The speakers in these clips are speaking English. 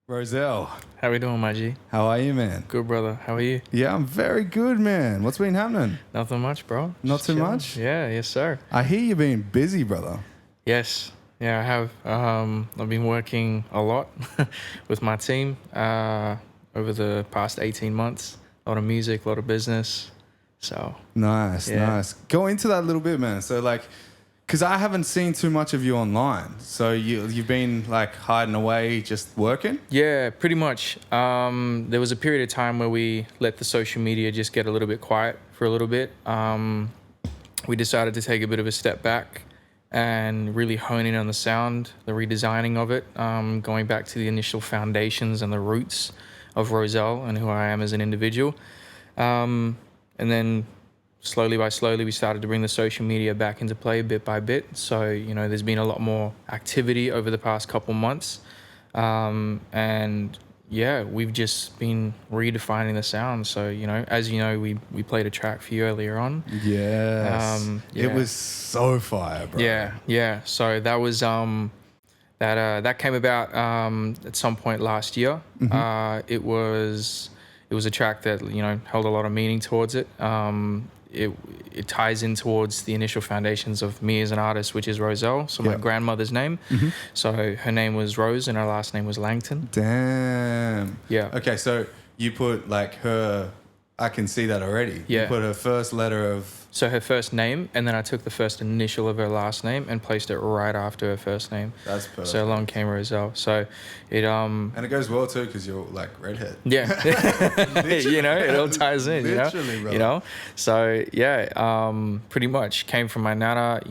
Rosel, How we doing, my G? how are you, man? Good, brother. How are you? Yeah, I'm very good, man. What's been happening? Nothing much, bro. Not Just too chilling. much? Yeah, yes, sir. I hear you being busy, brother. Yes. Yeah, I have. I've been working a lot with my team over the past 18 months. A lot of music, a lot of business. So, Nice, yeah. nice. Go into that a little bit, man. So, like, because I haven't seen too much of you online. So you've been, like, hiding away, just working? Yeah, pretty much. There was a period of time where we let the social media just get a little bit quiet for a little bit. We decided to take a bit of a step back and really hone in on the sound, the redesigning of it, going back to the initial foundations and the roots of Rosel and who I am as an individual. And then slowly we started to bring the social media back into play bit by bit. So, there's been a lot more activity over the past couple months. And yeah, we've just been redefining the sound. So, as you know, we played a track for you earlier on. Yes. Yeah. It was so fire, bro. Yeah. So that was that came about at some point last year. It was a track that held a lot of meaning towards it. It ties in towards the initial foundations of me as an artist, which is Rosel. So my grandmother's name. So her name was Rose and her last name was Langton. Damn. Yeah. Okay, so you put, like, her... I can see that already. Yeah. You put her first letter of... So her first name, and then I took the first initial of her last name and placed it right after her first name. That's perfect. So along came Rosel. So it And it goes well too because you're, like, redhead. Yeah. It all ties in. Literally, brother. You know. So yeah, pretty much came from my nana.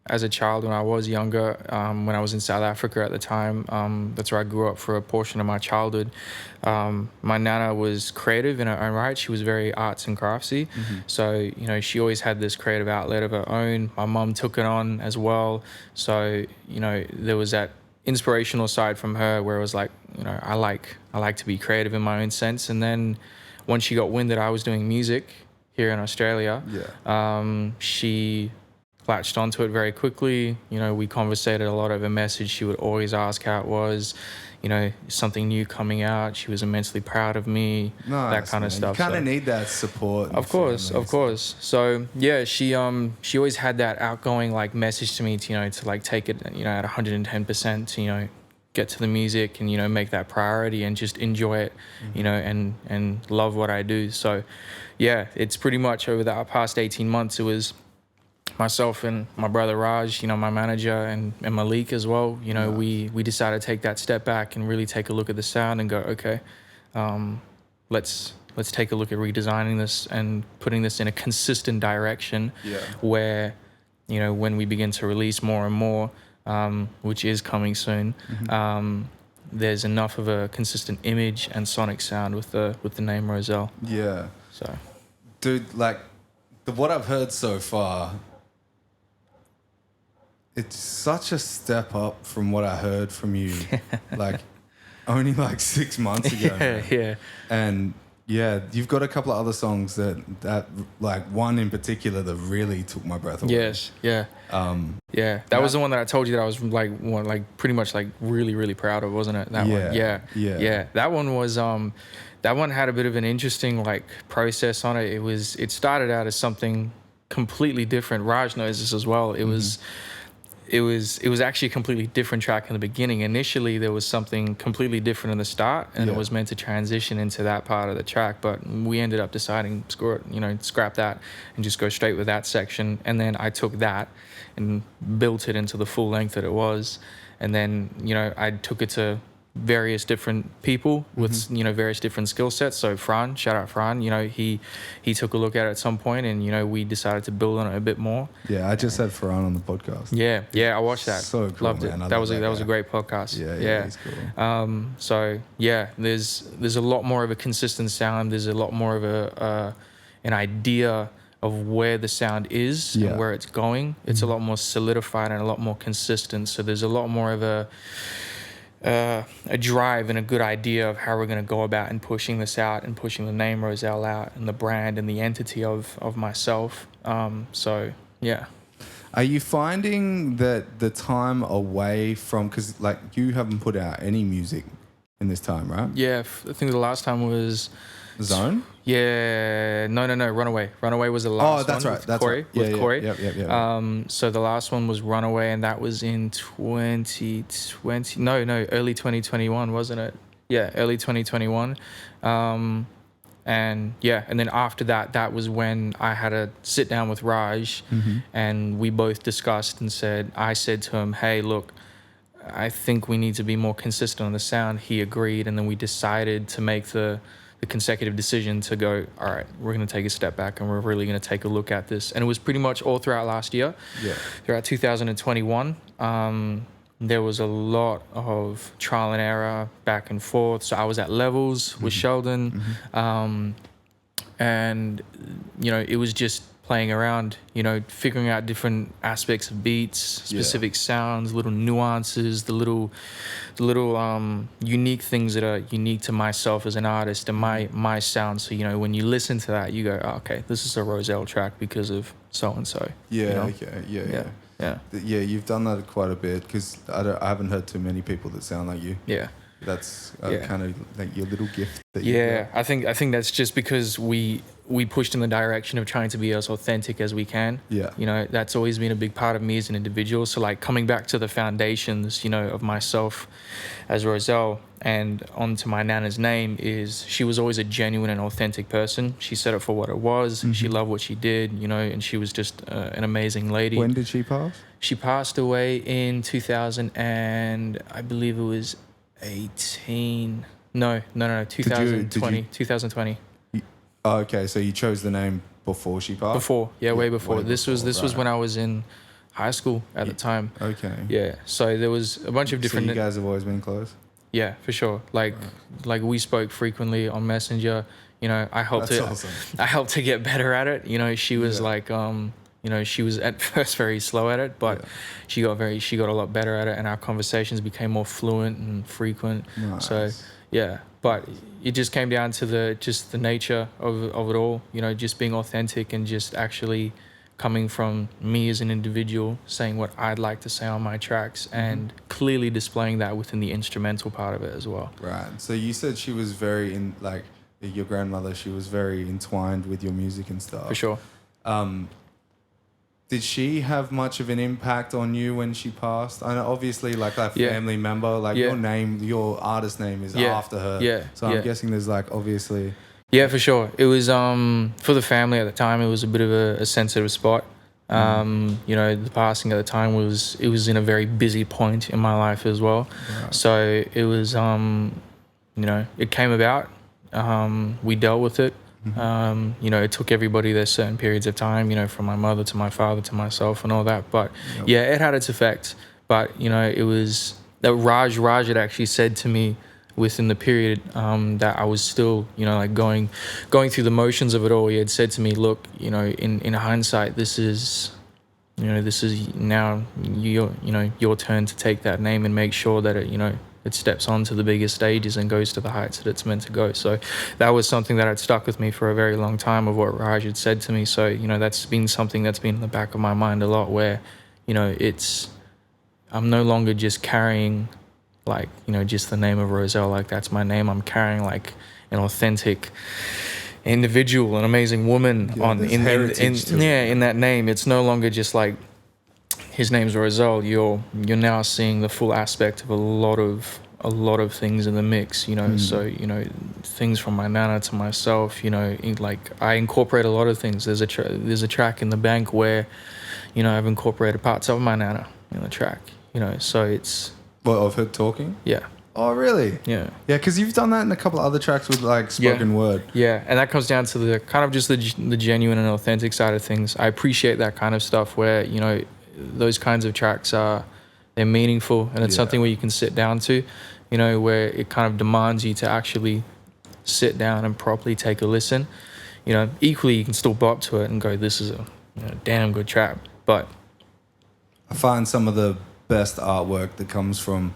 As a child when I was younger, when I was in South Africa at the time, that's where I grew up for a portion of my childhood. My nana was creative in her own right. She was very arts and craftsy. So, she always had this creative outlet of her own. My mum took it on as well. So, there was that inspirational side from her where it was like, I like to be creative in my own sense. And then once she got wind that I was doing music here in Australia, she latched onto it very quickly. We conversated a lot over message. She would always ask how it was, something new coming out. She was immensely proud of me, that kind of stuff. You kind of need that support. Of course. So yeah, she always had that outgoing like message to me to like take it at 110% to get to the music and make that priority and just enjoy it, and love what I do. So yeah, it's pretty much over the past 18 months it was myself and my brother Raj, my manager, and Malik as well. We decided to take that step back and really take a look at the sound and go, okay, let's take a look at redesigning this and putting this in a consistent direction. Where, when we begin to release more and more, which is coming soon, there's enough of a consistent image and sonic sound with the name Rosel. Yeah. So, dude, like what I've heard so far. It's such a step up from what I heard from you, like, only like 6 months ago. Yeah. And yeah, you've got a couple of other songs that like one in particular that really took my breath away. Yes, yeah. That was the one that I told you that I was pretty much like really, really proud of, wasn't it? That one. Yeah. That one was that one had a bit of an interesting like process on it. It started out as something completely different. Raj knows this as well. It was actually a completely different track in the beginning. Initially, there was something completely different in the start, and it was meant to transition into that part of the track. But we ended up deciding, screw it, scrap that and just go straight with that section. And then I took that and built it into the full length that it was. And then, I took it to various different people with various different skill sets. So Fran, shout out Fran, he took a look at it at some point, and we decided to build on it a bit more. Yeah, I just had Fran on the podcast. Yeah, I watched that. So cool, loved man. it. That was a great podcast. Yeah, he's cool. So yeah, there's a lot more of a consistent sound. There's a lot more of an idea of where the sound is and where it's going. It's a lot more solidified and a lot more consistent. So there's a lot more of a drive and a good idea of how we're going to go about and pushing this out and pushing the name Rosel out and the brand and the entity of myself. So yeah. Are you finding that the time away from, because like you haven't put out any music in this time, right? Yeah, I think the last time was Zone. Yeah, no, Runaway. Runaway was the last one. Oh, that's right. That's Corey, right. Yeah, with Corey. Yeah. So the last one was Runaway, and that was in 2020. No, early 2021, wasn't it? Yeah, early 2021. And then after that, that was when I had a sit down with Raj, and we both discussed and I said to him, hey, look, I think we need to be more consistent on the sound. He agreed, and then we decided to make the consecutive decision to go, all right, we're going to take a step back and we're really going to take a look at this. And it was pretty much all throughout last year. Yeah. Throughout 2021, there was a lot of trial and error, back and forth. So I was at levels with Sheldon, and, you know, it was just playing around, you know, figuring out different aspects of beats, specific sounds, little nuances, the little unique things that are unique to myself as an artist and my sound. So, you know, when you listen to that, you go, oh, okay, this is a Rosel track because of so-and-so. Yeah, you know? okay, yeah. You've done that quite a bit, because I haven't heard too many people that sound like you. Yeah. That's kind of like your little gift. That I think that's just because we pushed in the direction of trying to be as authentic as we can. Yeah. You know, that's always been a big part of me as an individual. So like coming back to the foundations, you know, of myself as Rosel and onto my Nana's name is she was always a genuine and authentic person. She said it for what it was. She loved what she did, you know, and she was just an amazing lady. When did she pass? She passed away in 2000 and I believe it was 2020. 2020. Oh, okay, so you chose the name before she passed? Before, way before. This was when I was in high school at the time. Okay. Yeah, so there was a bunch of different... So you guys have always been close? Yeah, for sure. Like we spoke frequently on Messenger. You know, I helped to get better at it. You know, she was like... you know, she was at first very slow at it, but she got a lot better at it, and our conversations became more fluent and frequent. Nice. So, yeah, but it just came down to the nature of it all, you know, just being authentic and just actually coming from me as an individual, saying what I'd like to say on my tracks and clearly displaying that within the instrumental part of it as well. Right. So you said she was very your grandmother, she was very entwined with your music and stuff. For sure. Did she have much of an impact on you when she passed? I know obviously like that family member, like your name, your artist name is after her. Yeah. So I'm guessing there's like obviously. Yeah, for sure. It was for the family at the time. It was a bit of a sensitive spot. You know, the passing at the time was in a very busy point in my life as well. Right. So it was you know, it came about. We dealt with it. You know, it took everybody their certain periods of time, you know, from my mother to my father to myself and all that. But it had its effect. But, you know, it was that Raj had actually said to me within the period that I was still, you know, like going through the motions of it all. He had said to me, look, you know, in hindsight, this is now your turn to take that name and make sure that it steps onto the biggest stages and goes to the heights that it's meant to go. So that was something that had stuck with me for a very long time of what Raj had said to me. So, you know, that's been something that's been in the back of my mind a lot where, you know, I'm no longer just carrying like, you know, just the name of Rosel, like that's my name. I'm carrying like an authentic individual, an amazing woman in that name. It's no longer just like, his name's Rosel. You're now seeing the full aspect of a lot of things in the mix, you know. So, you know, things from my nana to myself, you know, like I incorporate a lot of things. There's a track in the bank where, you know, I've incorporated parts of my nana in the track, you know. So it's of her talking. Yeah. Oh, really? Yeah. Yeah, because you've done that in a couple of other tracks with like spoken word. Yeah, and that comes down to the kind of just the genuine and authentic side of things. I appreciate that kind of stuff where, you know, those kinds of tracks they're meaningful, and it's something where you can sit down to, you know, where it kind of demands you to actually sit down and properly take a listen. You know, equally you can still bop to it and go, this is a damn good track. But I find some of the best artwork that comes from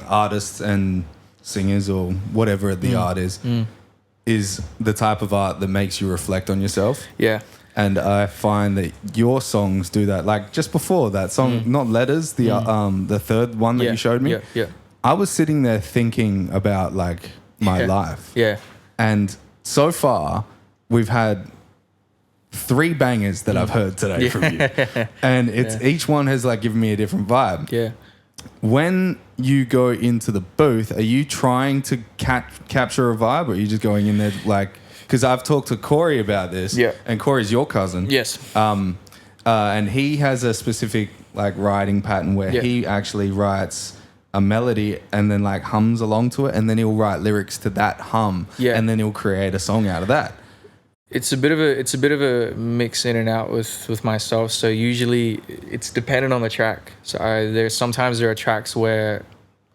artists and singers or whatever the art is the type of art that makes you reflect on yourself. Yeah. And I find that your songs do that. Like just before that song, not Letters, the third one that you showed me. I was sitting there thinking about like my life. Yeah. And so far, we've had 3 bangers that I've heard today from you. And it's each one has like given me a different vibe. Yeah. When you go into the booth, are you trying to capture a vibe, or are you just going in there like... Because I've talked to Corey about this, and Corey's your cousin. Yes. And he has a specific like writing pattern where he actually writes a melody and then like hums along to it, and then he'll write lyrics to that hum, and then he'll create a song out of that. It's a bit of a mix in and out with myself. So usually it's dependent on the track. So sometimes there are tracks where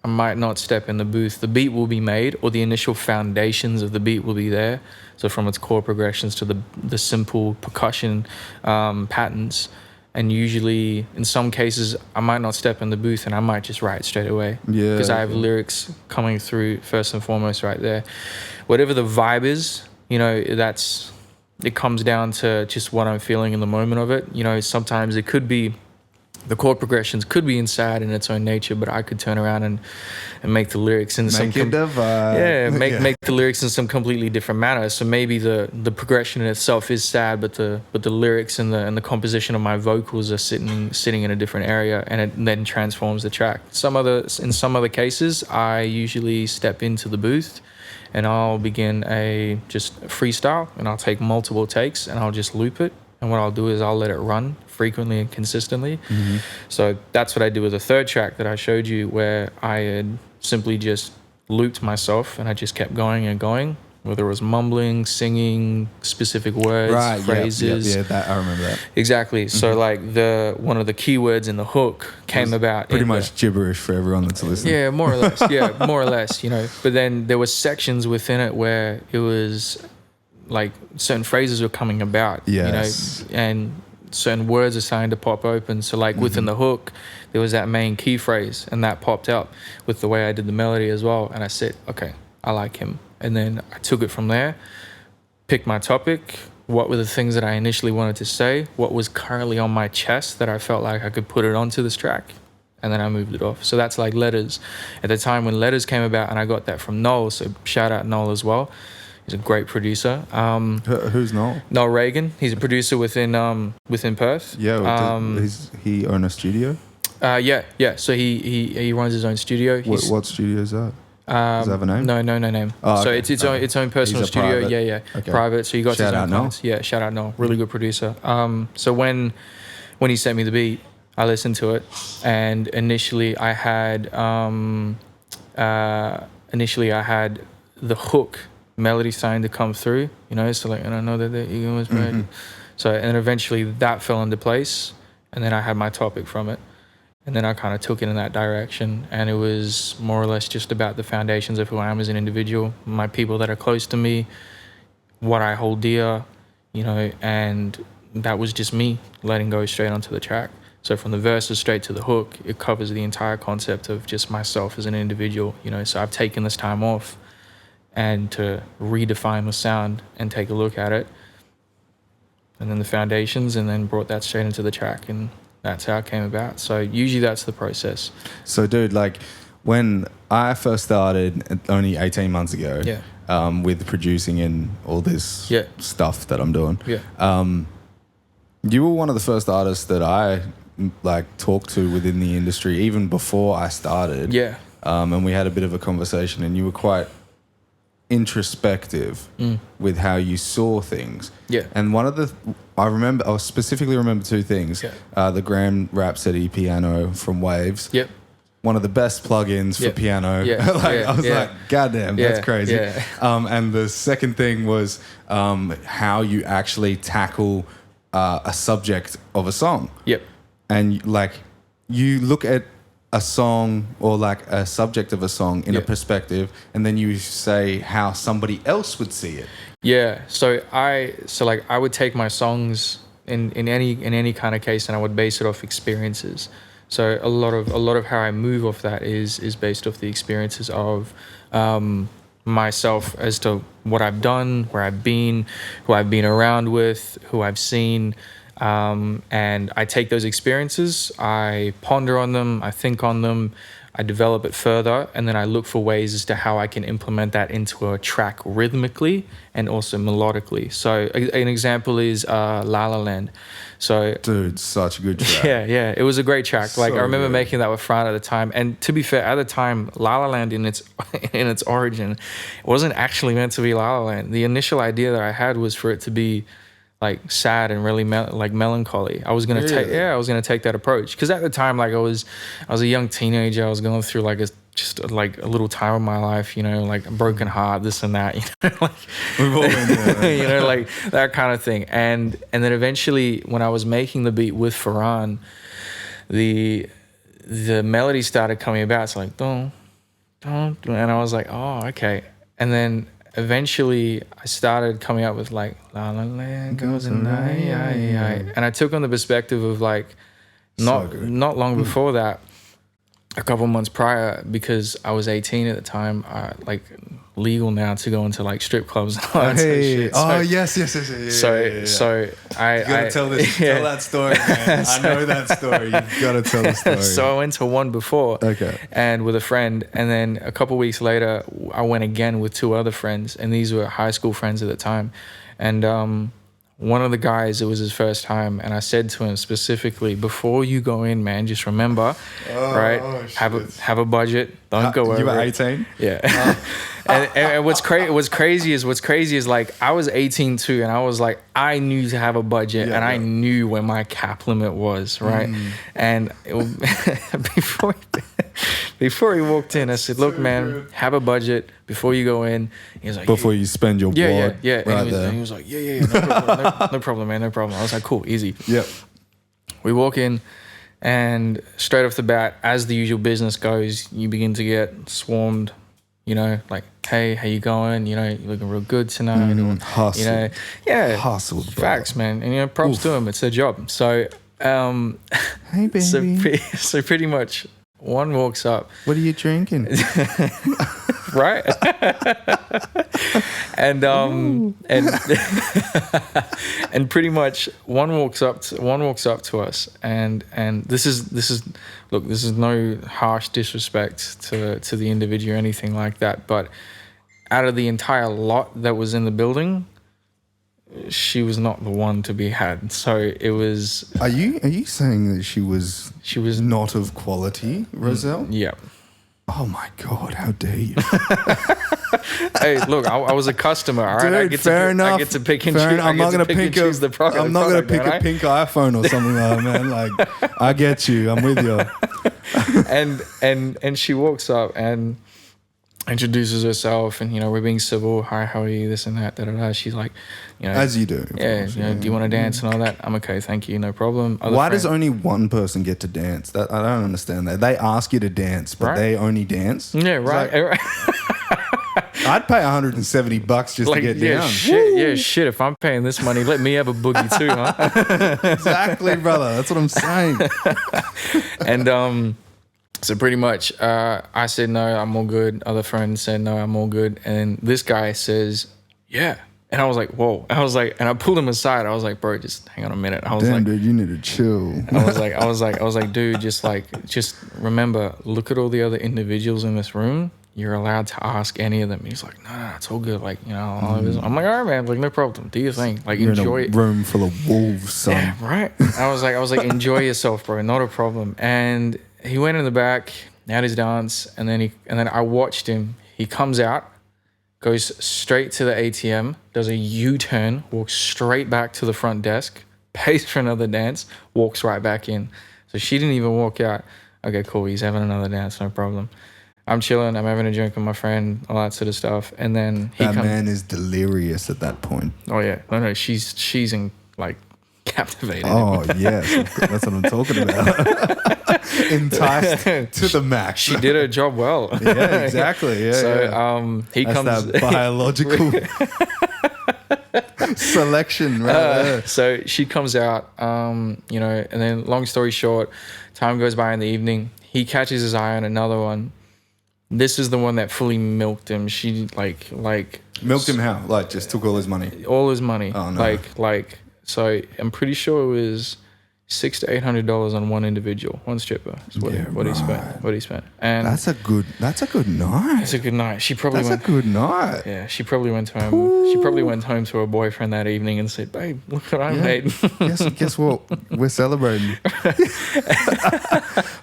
I might not step in the booth. The beat will be made, or the initial foundations of the beat will be there. So from its chord progressions to the simple percussion patterns. And usually, in some cases, I might not step in the booth and I might just write straight away. Yeah. Because I have lyrics coming through first and foremost right there. Whatever the vibe is, it comes down to just what I'm feeling in the moment of it. Sometimes it could be, the chord progressions could be inside in its own nature, but I could turn around and make the lyrics in make the lyrics in some completely different manner. So maybe the progression in itself is sad, but the lyrics and the composition of my vocals are sitting in a different area, and it then transforms the track. In some other cases, I usually step into the booth and I'll begin just freestyle, and I'll take multiple takes and I'll just loop it. And what I'll do is I'll let it run frequently and consistently. Mm-hmm. So that's what I did with the third track that I showed you, where I had simply just looped myself and I just kept going and going, whether it was mumbling, singing, specific words, phrases. Yeah, that I remember that. Exactly. Mm-hmm. So like one of the keywords in the hook came about. Pretty much gibberish for everyone that's listening. Yeah, more or less. More or less, But then there were sections within it where it was like certain phrases were coming about, and certain words are starting to pop open. So like within the hook, there was that main key phrase, and that popped up with the way I did the melody as well. And I said, okay, I like him. And then I took it from there, picked my topic, what were the things that I initially wanted to say, what was currently on my chest that I felt like I could put it onto this track, and then I moved it off. So that's like Letters. At the time when Letters came about, and I got that from Noel, so shout out Noel as well. He's a great producer. Who's Noel? Noel Reagan. He's a producer within Perth. Yeah. He own a studio? Yeah. So he runs his own studio. What studio is that? Does it have a name? No name. Oh, so it's its own personal studio. Private. Yeah. Okay. Private. So he got shout his own out Noel. clients. Yeah, shout out Noel. Really good producer. So when he sent me the beat, I listened to it, and initially I had the hook melody starting to come through, so like, and I know that the ego was right. Mm-hmm. So, and eventually that fell into place, and then I had my topic from it, and then I kind of took it in that direction, and it was more or less just about the foundations of who I am as an individual, my people that are close to me, what I hold dear, and that was just me letting go straight onto the track. So from the verses straight to the hook, it covers the entire concept of just myself as an individual, so I've taken this time off and to redefine the sound and take a look at it, and then the foundations, and then brought that straight into the track, and that's how it came about. So usually that's the process. So dude, like when I first started only 18 months ago, with producing and all this stuff that I'm doing, you were one of the first artists that I like talked to within the industry, even before I started. And we had a bit of a conversation, and you were quite introspective with how you saw things. And one of the I specifically remember 2 things. The Grand Rhapsody piano from Waves. One of the best plugins for piano. I was like, goddamn, that's crazy. And the second thing was how you actually tackle a subject of a song. And like you look at a song or like a subject of a song in a perspective, and then you say how somebody else would see it. So I would take my songs in any kind of case, and I would base it off experiences. So a lot of how I move off that is based off the experiences of myself as to what I've done, where I've been, who I've been around with, who I've seen. And I take those experiences, I ponder on them, I think on them, I develop it further, and then I look for ways as to how I can implement that into a track rhythmically and also melodically. So an example is La La Land. So, dude, such a good track. Yeah, it was a great track. Like, So I remember good. making that with Fran at the time. And to be fair, at the time, La La Land in its origin, it wasn't actually meant to be La La Land. The initial idea that I had was for it to be like sad and really melancholy. I was gonna take that approach, because at the time, like, I was a young teenager. I was going through like a little time of my life, you know, like a broken heart, this and that, you know, like We've all been there. you know, like that kind of thing. And then eventually, when I was making the beat with Farhan, the melody started coming about. It's like dun, dun, dun, and I was like, oh, okay. And then eventually I started coming up with like La La Land goes in night, and I took on the perspective of like not long before that, a couple months prior, because I was 18 at the time, like legal now to go into like strip clubs and all that sort of shit. So, yes. So you gotta tell that story, man. I know that story. You've got to tell the story. So I went to one before, and with a friend, and then a couple weeks later, I went again with two other friends, and these were high school friends at the time, and one of the guys, it was his first time, and I said to him specifically, before you go in, man, just remember, have a budget, don't go over. You were 18? Yeah. And what's crazy is like, I was 18 too, and I was like, I knew to have a budget, and I knew where my cap limit was, right? And before he walked in, I said, look, man, have a budget before you go in. He was like, before you spend your blood. Yeah. And he was like, no problem, man, no problem. I was like, cool, easy. Yep. We walk in, and straight off the bat, as the usual business goes, you begin to get swarmed. You know, like, hey, how you going? You know, you're looking real good tonight. Hustle. You know, yeah. Hustle, bro. Facts, man. And, you know, props to them. It's their job. So, hey, baby. So pretty much one walks up. What are you drinking? Right? and and pretty much one walks up to us, and this is look, this is no harsh disrespect to the individual or anything like that, but out of the entire lot that was in the building, she was not the one to be had. So it was. Are you saying that she was not of quality, Rosel? Yeah. Oh my God! How dare you? Hey, look, I was a customer. All right, dude, fair enough. I get to pick and choose. I'm not gonna pick the product. I'm not gonna pick a pink iPhone or something like that, man. Like, I get you. I'm with you. and she walks up and introduces herself, and, you know, we're being civil. Hi, how are you? This and that. Da, da, da. She's like, you know, as you do. Yeah. You know, do you want to dance and all that? I'm okay, thank you, no problem. Why does only one person get to dance? That I don't understand that. They ask you to dance, but they only dance. Yeah, right. Like, I'd pay $170 just to get down. Shit. If I'm paying this money, let me have a boogie too, huh? Exactly, brother. That's what I'm saying. And so pretty much, I said no, I'm all good. Other friends said no, I'm all good. And this guy says, yeah. And I was like, whoa. I was like, and I pulled him aside. I was like, bro, just hang on a minute. I was damn, like, dude, you need to chill. I was like, dude, just remember, look at all the other individuals in this room. You're allowed to ask any of them. He's like, no, it's all good. Like, you know, I'm like, all right, man, like, no problem. Do your thing. Like, you're enjoy in a room full of wolves, son. Yeah, right. I was like, enjoy yourself, bro. Not a problem. And he went in the back, had his dance, and then I watched him. He comes out, goes straight to the ATM, does a U-turn, walks straight back to the front desk, pays for another dance, walks right back in. So she didn't even walk out. Okay, cool. He's having another dance, no problem. I'm chilling. I'm having a drink with my friend, all that sort of stuff. And then that man is delirious at that point. Oh yeah, no, she's in, like, captivated. Oh yes, that's what I'm talking about. Enticed to the max. She did her job well. Yeah, exactly. Yeah. So he that's comes that biological selection, right there. So she comes out, you know, and then long story short, time goes by in the evening. He catches his eye on another one. This is the one that fully milked him. She like milked him how? Like just took all his money? All his money. Oh no. So I'm pretty sure it was $600 to $800 on one individual, one stripper. Is what he spent. What he spent. And that's a good night. It's a good night. She probably That's a good night. Yeah, she probably went home. Ooh. She probably went home to her boyfriend that evening and said, "Babe, look what I made." Guess what? We're celebrating.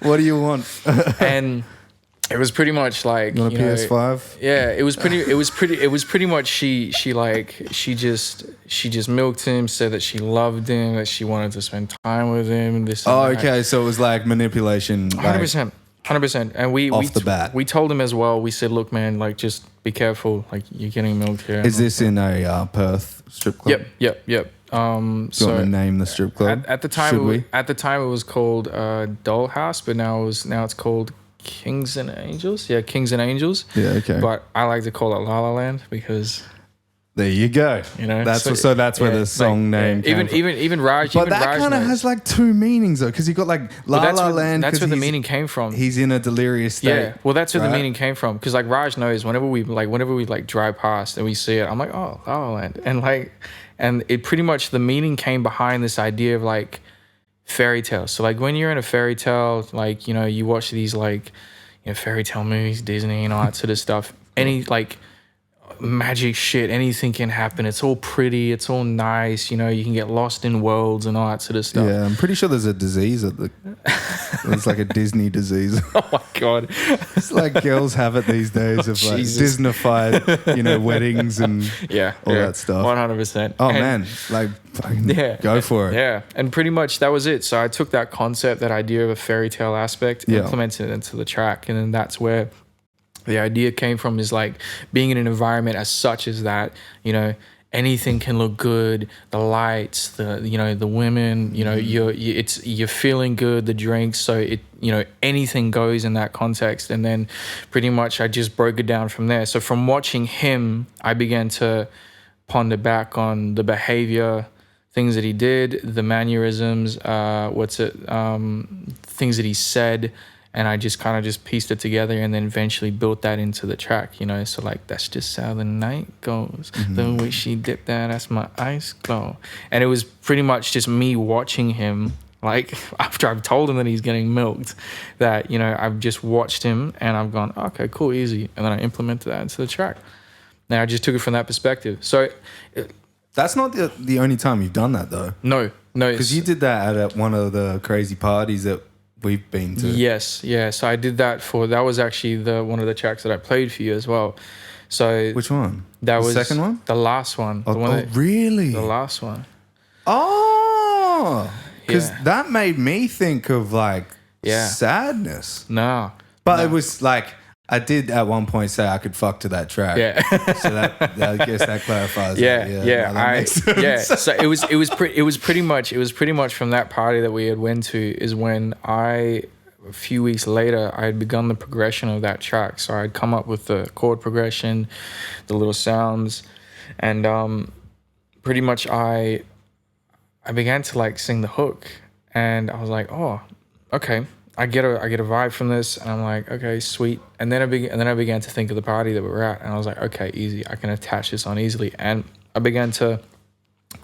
What do you want? And it was pretty much like, you want a PS5? Yeah, it was pretty much she just milked him, said that she loved him, that she wanted to spend time with him, and this. Oh, okay. So it was like manipulation. 100%. And we off the bat, we told him as well. We said, "Look, man, like just be careful. Like you're getting milked here." Is this in a Perth strip club? Yep. Do you want to name the strip club? At the time, it was called Dollhouse, but now it's called Kings and Angels. Yeah, Kings and Angels. Yeah, okay. But I like to call it La La Land because there you go. You know, that's where the song name came from. Even Raj. But that kind of has like two meanings though, because you got like La La Land. That's where the meaning came from. He's in a delirious state. Yeah, well, that's where the meaning came from. Because like Raj knows, whenever we drive past and we see it, I'm like, oh, La La Land, and it pretty much the meaning came behind this idea of like fairy tales. So like when you're in a fairy tale, like, you know, you watch these like, you know, fairy tale movies, Disney and all that sort of stuff. Any like magic shit, anything can happen. It's all pretty, it's all nice, you know, you can get lost in worlds and all that sort of stuff. Yeah, I'm pretty sure there's a disease it's like a Disney disease. Oh my god. It's like girls have it these days of like Disneyfied, you know, weddings and all that stuff. 100%. Oh man, like go for it. Yeah, and pretty much that was it. So I took that concept, that idea of a fairy tale aspect, implemented it into the track, and then that's where the idea came from, is like being in an environment as such as that, you know, anything can look good, the lights, the women, you know, you're feeling good, the drinks, so it, you know, anything goes in that context. And then pretty much I just broke it down from there. So from watching him, I began to ponder back on the behavior, things that he did, the mannerisms, things that he said. And I just kind of just pieced it together and then eventually built that into the track, you know. So like, that's just how the night goes. The way she dipped that, that's my eyes glow. And it was pretty much just me watching him, like after I've told him that he's getting milked, that, you know, I've just watched him and I've gone, okay, cool, easy. And then I implemented that into the track. Now I just took it from that perspective. So that's not the only time you've done that though. No. Because you did that at one of the crazy parties that we've been to. Yes, yeah. So I did that that was actually one of the tracks that I played for you as well. So which one? That was the second one? The last one. Really? The last one. Oh, because that made me think of like sadness. No. But it was like, I did at one point say I could fuck to that track. Yeah. So I guess that clarifies. So it was pretty much from that party that we had went to is when a few weeks later I had begun the progression of that track. So I'd come up with the chord progression, the little sounds, and pretty much I began to like sing the hook, and I was like, oh, okay. I get a vibe from this, and I'm like, okay, sweet. And then I began to think of the party that we were at, and I was like, okay, easy. I can attach this on easily. And I began to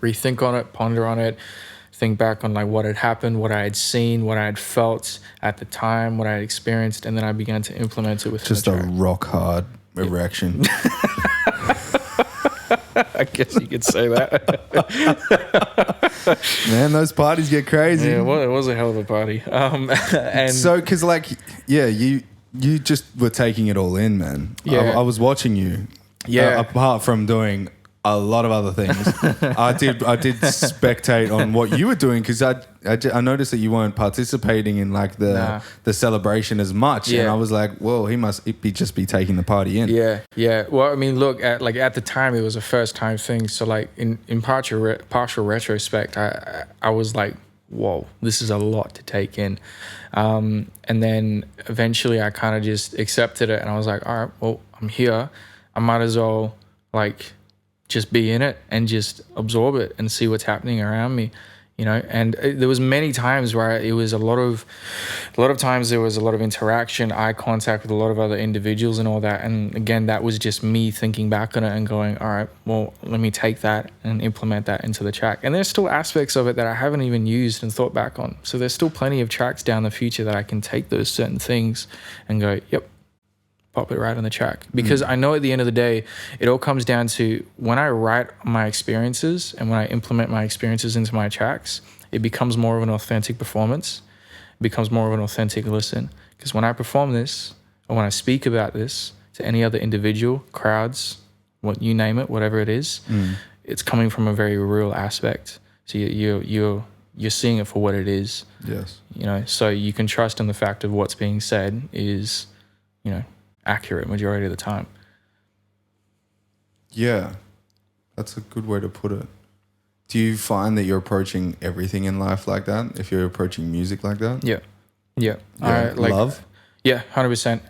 rethink on it, ponder on it, think back on like what had happened, what I had seen, what I had felt at the time, what I had experienced, and then I began to implement it with just a rock hard erection. I guess you could say that. Man, those parties get crazy. Yeah, well, it was a hell of a party. And so, because like, you just were taking it all in, man. Yeah. I was watching you. Yeah. Apart from doing a lot of other things, I did spectate on what you were doing, because I noticed that you weren't participating in like the celebration as much, and I was like, whoa, he must be taking the party in. Yeah. Well, I mean, look, at the time it was a first time thing, so like in partial retrospect, I was like, whoa, this is a lot to take in, and then eventually I kind of just accepted it, and I was like, all right, well, I'm here, I might as well like just be in it and just absorb it and see what's happening around me, you know. And there was many times where it was a lot of times there was a lot of interaction, eye contact with a lot of other individuals and all that. And again, that was just me thinking back on it and going, all right, well, let me take that and implement that into the track. And there's still aspects of it that I haven't even used and thought back on. So there's still plenty of tracks down the future that I can take those certain things and go, yep, pop it right on the track. Because I know at the end of the day, it all comes down to when I write my experiences and when I implement my experiences into my tracks, it becomes more of an authentic performance. It becomes more of an authentic listen. Because when I perform this, or when I speak about this to any other individual, crowds, what you name it, whatever it is, it's coming from a very real aspect. So you're seeing it for what it is. Yes. You know, so you can trust in the fact of what's being said is, you know, accurate majority of the time. Yeah, that's a good way to put it. Do you find that you're approaching everything in life like that? If you're approaching music like that? Yeah. Love? Yeah, 100%.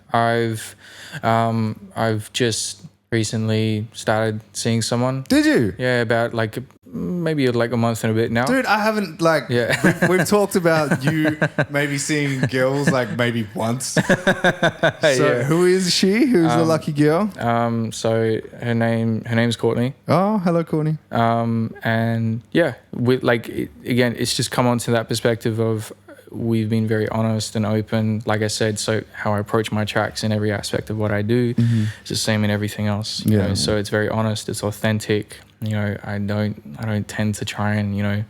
I've just recently started seeing someone. Did you? Yeah, about maybe a month and a bit now. Dude, I haven't we've talked about you maybe seeing girls maybe once. So who is she? Who's the lucky girl? So her name's Courtney. Oh, hello, Courtney. And yeah, again, it's just come onto that perspective of we've been very honest and open, like I said. So how I approach my tracks in every aspect of what I do is the same in everything else. You know? So it's very honest, it's authentic. You know, I don't tend to try and, you know,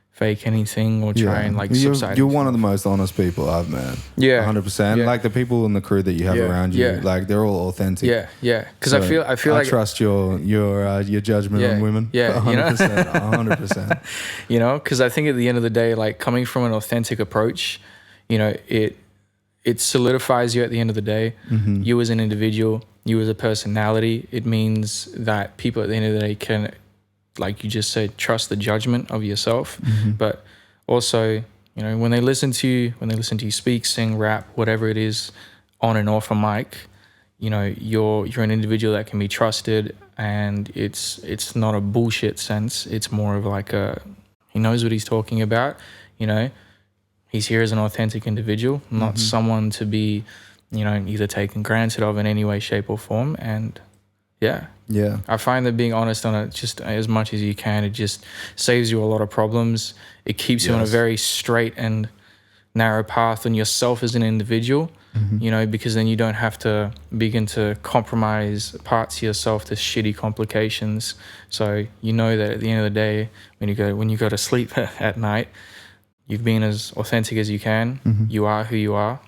fake anything or try and subside. You're one of the most honest people I've met. Yeah, 100%. Like the people in the crew that you have around you, they're all authentic. Yeah. Because I feel I trust your judgment on women. Yeah, 100%. 100%. You know, because I think at the end of the day, coming from an authentic approach, you know, it solidifies you at the end of the day. You as an individual, you as a personality. It means that people at the end of the day can, like you just said, trust the judgment of yourself. But also, you know, when they listen to you speak, sing, rap, whatever it is, on and off a mic, you know, you're an individual that can be trusted, and it's not a bullshit sense. It's more of he knows what he's talking about. You know, he's here as an authentic individual, not someone to be, you know, either taken granted of in any way, shape, or form. And yeah, I find that being honest on it just as much as you can, it just saves you a lot of problems. It keeps you on a very straight and narrow path on yourself as an individual, you know, because then you don't have to begin to compromise parts of yourself to shitty complications. So you know that at the end of the day, when you go to sleep at night, you've been as authentic as you can. You are who you are.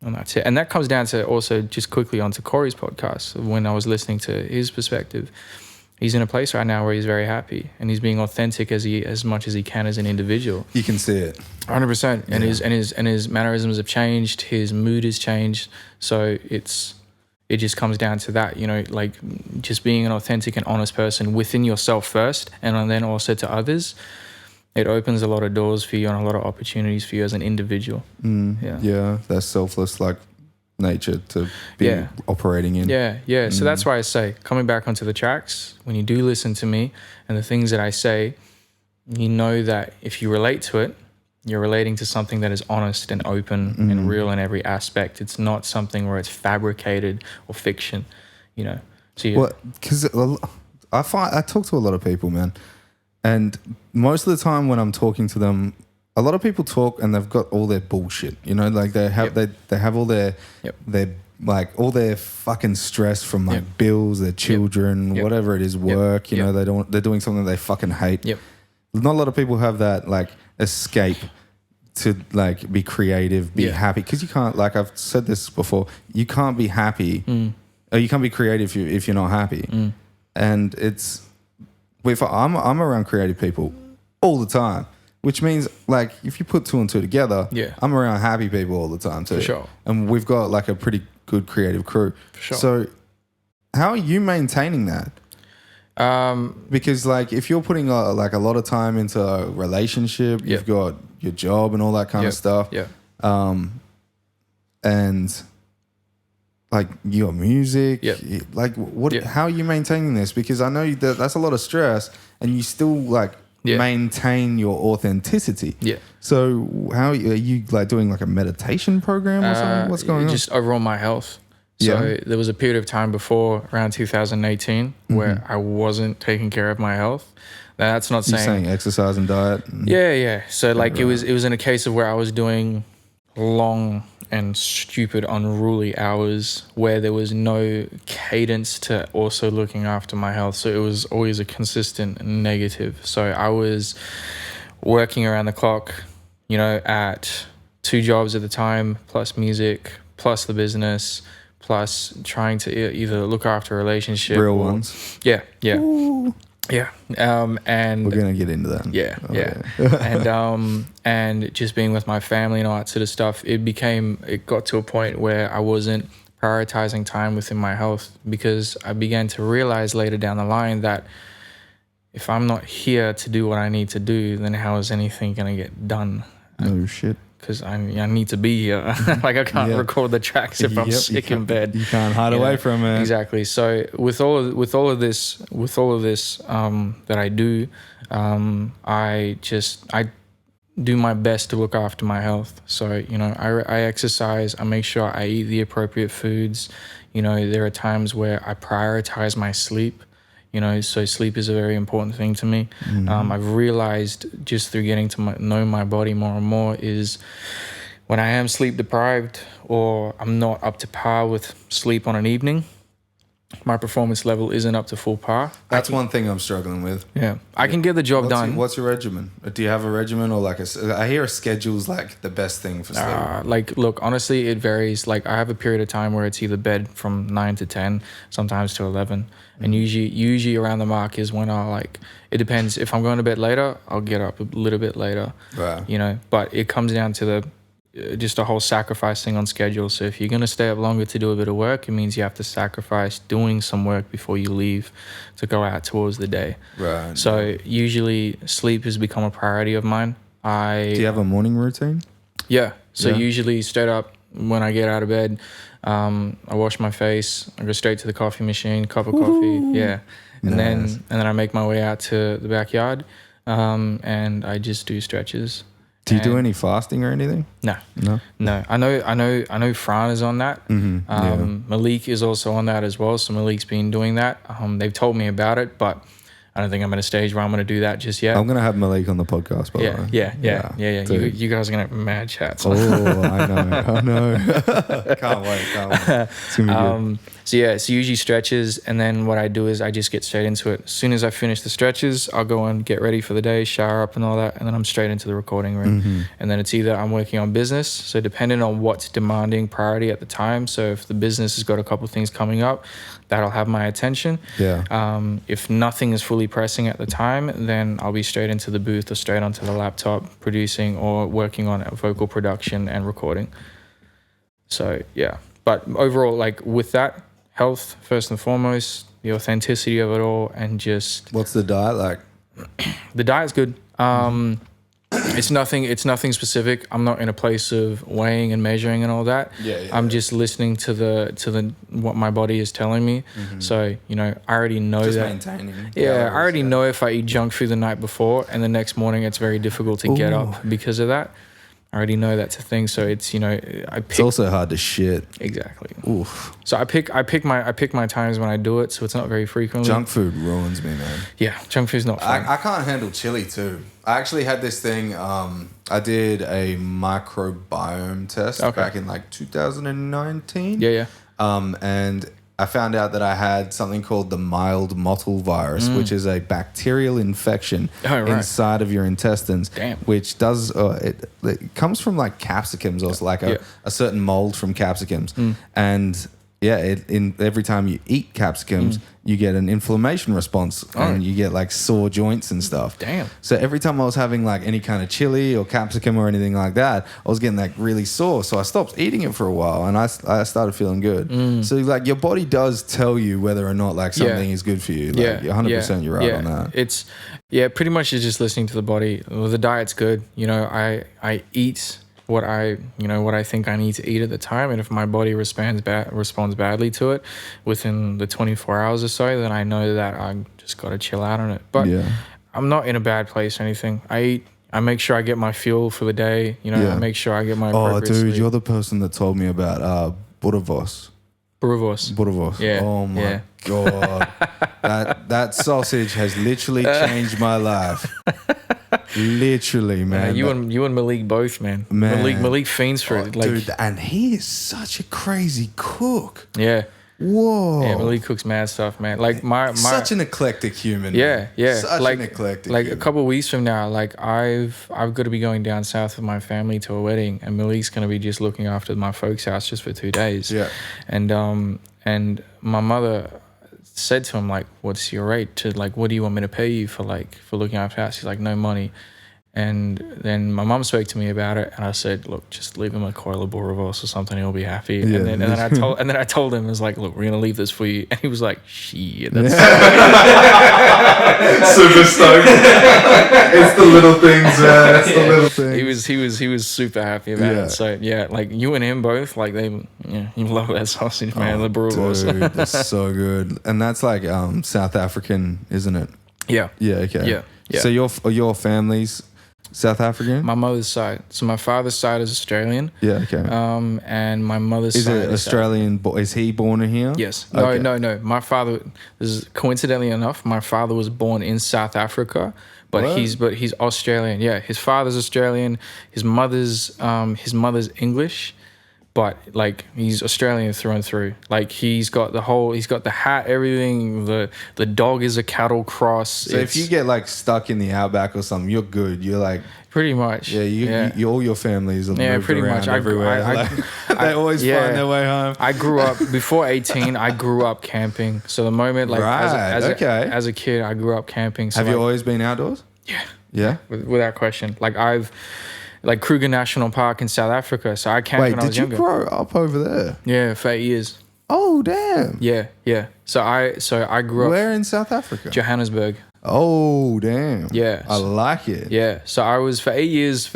And that's it. And that comes down to also just quickly onto Corey's podcast. When I was listening to his perspective, he's in a place right now where he's very happy and he's being authentic as much as he can as an individual. You can see it. 100%. And his mannerisms have changed. His mood has changed. So it just comes down to that, you know, just being an authentic and honest person within yourself first, and then also to others. It opens a lot of doors for you and a lot of opportunities for you as an individual. Yeah, that selfless nature to be operating in. Yeah. So that's why I say, coming back onto the tracks, when you do listen to me and the things that I say, you know that if you relate to it, you're relating to something that is honest and open and real in every aspect. It's not something where it's fabricated or fiction, you know. So because I talk to a lot of people, man. And most of the time when I'm talking to them, a lot of people talk and they've got all their bullshit, you know, they have all their all their fucking stress from bills, their children, whatever it is, work, you know, they're doing something they fucking hate. Not a lot of people have that escape to be creative, be happy, because you can't, I've said this before, you can't be happy or you can't be creative if you're not happy. And I'm around creative people all the time, which means if you put two and two together, I'm around happy people all the time too. For sure. And we've got a pretty good creative crew. For sure. So how are you maintaining that? Because if you're putting a lot of time into a relationship, you've got your job and all that kind of stuff. And your music, how are you maintaining this? Because I know that's a lot of stress, and you still maintain your authenticity. Yeah. So how are you like doing like a meditation program or something? What's going on? Just overall my health. So there was a period of time before around 2018 where I wasn't taking care of my health. Now, that's not You're saying exercise and diet. Yeah. So like it was in a case of where I was doing long and stupid, unruly hours where there was no cadence to also looking after my health. So it was always a consistent negative. So I was working around the clock, at 2 jobs at the time, plus music, plus the business, plus trying to either look after a relationship. Real ones. Yeah. Ooh. Yeah. And we're going to get into that. Yeah. And just being with my family and all that sort of stuff, it got to a point where I wasn't prioritizing time within my health, because I began to realize later down the line that if I'm not here to do what I need to do, then how is anything going to get done? No shit. Because I need to be here. Like I can't record the tracks if I'm sick in bed. You can't hide away from it. Exactly. So with all of this that I do, I do my best to look after my health. So I exercise. I make sure I eat the appropriate foods. There are times where I prioritize my sleep. So sleep is a very important thing to me. I've realized just through getting to know my body more and more is when I am sleep deprived or I'm not up to par with sleep on an evening, my performance level isn't up to full par. That's one thing I'm struggling with. Yeah. I can get the job done. What's your regimen? Do you have a regimen or I hear a schedule's like the best thing for sleep. Look, honestly, it varies. Like I have a period of time where it's either bed from 9 to 10, sometimes to 11. And usually around the mark is when it depends. If I'm going to bed later, I'll get up a little bit later. Right. But it comes down to just a whole sacrifice thing on schedule. So if you're going to stay up longer to do a bit of work, it means you have to sacrifice doing some work before you leave to go out towards the day. Right. So usually sleep has become a priority of mine. Do you have a morning routine? Yeah. So usually straight up when I get out of bed, I wash my face, I go straight to the coffee machine, cup of coffee. Yeah. And then I make my way out to the backyard, and I just do stretches. Do you do any fasting or anything? No. I know Fran is on that. Malik is also on that as well. So Malik's been doing that. They've told me about it, but I don't think I'm at a stage where I'm going to do that just yet. I'm going to have Malik on the podcast, by the way. Yeah. You guys are going to have mad chats. Oh, I know. Can't wait. It's going to be good. So usually stretches, and then what I do is I just get straight into it. As soon as I finish the stretches, I'll go and get ready for the day, shower up and all that, and then I'm straight into the recording room. And then it's either I'm working on business, so depending on what's demanding priority at the time. So if the business has got a couple of things coming up, that'll have my attention. If nothing is fully pressing at the time, then I'll be straight into the booth or straight onto the laptop producing or working on vocal production and recording. So yeah, but overall, like with that, health first and foremost, the authenticity of it all, and just what's the diet like? The diet's good. It's nothing specific. I'm not in a place of weighing and measuring and all that. I'm just listening to the what my body is telling me. So I already know just that. Maintaining. I already know if I eat junk food the night before and the next morning it's very difficult to get up because of that. I already know that's a thing. So it's it's also hard to shit. Exactly. Oof. So I pick my times when I do it. So it's not very frequently. Junk food ruins me, man. Yeah, junk food's not fun. I can't handle chili too. I actually had this thing. I did a microbiome test back in 2019. Yeah. And I found out that I had something called the mild mottle virus, which is a bacterial infection inside of your intestines. Damn. Which does it comes from capsicums or a certain mold from capsicums, and every time you eat capsicums, you get an inflammation response and you get sore joints and stuff. Damn. So every time I was having any kind of chili or capsicum or anything like that, I was getting really sore. So I stopped eating it for a while and I started feeling good. So your body does tell you whether or not something is good for you. 100% you're right on that. It's pretty much you're just listening to the body. Well, the diet's good. I eat what I think I need to eat at the time, and if my body responds badly to it within the 24 hours or so, then I know that I just got to chill out on it. But I'm not in a bad place or anything. I eat. I make sure I get my fuel for the day. You know, I make sure I get my. Oh, dude, sleep. you're the person that told me about Burvos. Burvos. Yeah. Oh my god, that sausage has literally changed my life. Literally, man. You and Malik both, man. Malik fiends for it, like, dude. And he is such a crazy cook. Yeah. Whoa. Yeah, Malik cooks mad stuff, man. Like my such an eclectic human. Yeah, yeah. Such like, an eclectic. Like human. a couple of weeks from now, like I've got to be going down south with my family to a wedding, and Malik's gonna be just looking after my folks' house just for 2 days. Yeah. And my mother said to him, like, what's your rate to, like, what do you want me to pay you for looking after the house? He's like, no money. And then my mum spoke to me about it, and I said, look, just leave him a coil of Borovos or something, he'll be happy. Yeah. And then I told him, I was like, look, we're gonna leave this for you. And he was like, shit, that's super stoked. It's the little things, man. It's the little things. He was super happy about it. So yeah, like you and him both, like you love that sausage, man. The Borovos. Dude, that's so good. And that's like South African, isn't it? Yeah. Yeah, okay. Yeah. So your family's South African? My mother's side. So my father's side is Australian. Yeah, okay. And my mother's side is Australian. Is he born in here? Yes. Okay. No. My father, coincidentally enough, my father was born in South Africa, but he's Australian. Yeah, his father's Australian. His mother's English. But like he's Australian through and through. Like he's got the hat, everything. The dog is a cattle cross. So if you get like stuck in the outback or something, you're good. You're like pretty much. Yeah, you all your families are moved pretty around much everywhere. They always find their way home. I grew up before 18. I grew up camping. So the moment as a kid, I grew up camping. So have you always been outdoors? Yeah. Without question. Like Kruger National Park in South Africa. So I camped when I was younger. Did you grow up over there? Yeah, for 8 years. Oh, damn. Yeah. So I grew up. Where in South Africa? Johannesburg. Oh, damn. Yeah. I like it. Yeah. So I was for 8 years,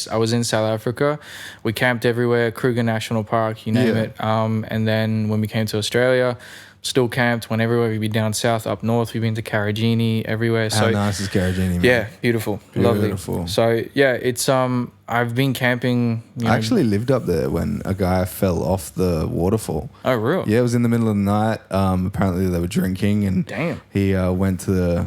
I was in South Africa. We camped everywhere, Kruger National Park, you name it. And then when we came to Australia, still camped. Went everywhere. We'd be down south, up north. We've been to Karajini, everywhere. How nice is Karajini, man? Yeah, beautiful. Lovely. So yeah, it's I've been camping. I actually lived up there when a guy fell off the waterfall. Oh, real? Yeah, it was in the middle of the night. Apparently they were drinking, and damn, he went to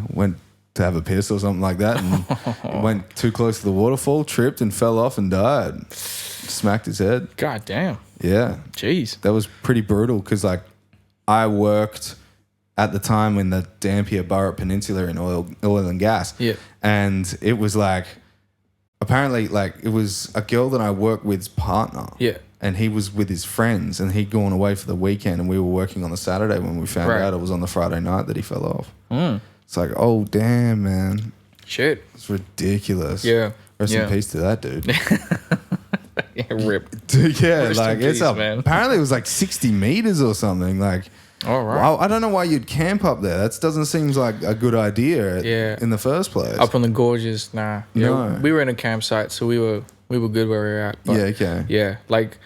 have a piss or something like that, and went too close to the waterfall, tripped and fell off and died. Smacked his head. God damn. Yeah. Jeez. That was pretty brutal because like I worked at the time in the Dampier Burrup Peninsula in oil and gas. Yeah. And it was like, apparently like it was a girl that I worked with's partner. Yeah. And he was with his friends and he'd gone away for the weekend and we were working on the Saturday when we found out it was on the Friday night that he fell off. It's like, oh, damn, man. Shit. It's ridiculous. Yeah. Rest in peace to that dude. Yeah, rip. Dude, yeah, like it's up. Man. Apparently, it was like 60 meters or something. Like, all right. Wow, I don't know why you'd camp up there. That doesn't seem like a good idea. In the first place. Up on the gorges, nah. Yeah, no. We were in a campsite, so we were good where we were at. But okay. Yeah, like,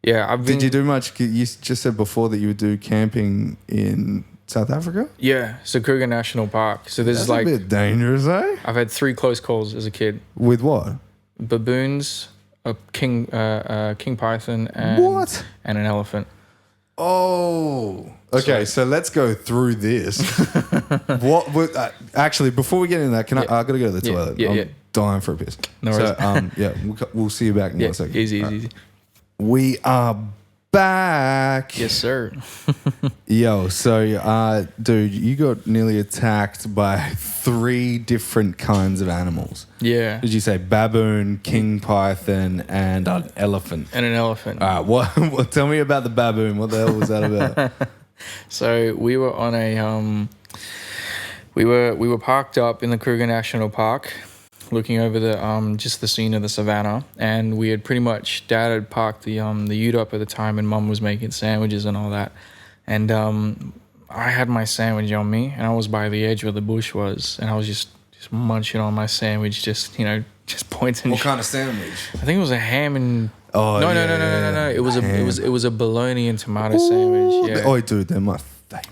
yeah. Did you do much? You just said before that you would do camping in South Africa. Yeah, so Kruger National Park. So this is like a bit dangerous, eh? I've had 3 close calls as a kid. With what? Baboons. A king python and an elephant. Oh, okay. So let's go through this. Actually, before we get into that, I gotta go to the toilet. I'm dying for a piss. No worries. We'll see you back in 1 second. Easy. We are back. Yes, sir. Yo, so dude, you got nearly attacked by 3 different kinds of animals. Yeah. Did you say baboon, king python, and an elephant? And an elephant. What? Tell me about the baboon. What the hell was that about? So we were on a we were parked up in the Kruger National Park, looking over the just the scene of the savannah, and we had pretty much Dad had parked the ute up at the time, and Mum was making sandwiches and all that, and I had my sandwich on me, and I was by the edge where the bush was, and I was just munching on my sandwich, just pointing. What kind of sandwich? I think it was a ham and. Oh no! It was a bologna and tomato sandwich. Yeah. Oh, dude, they're my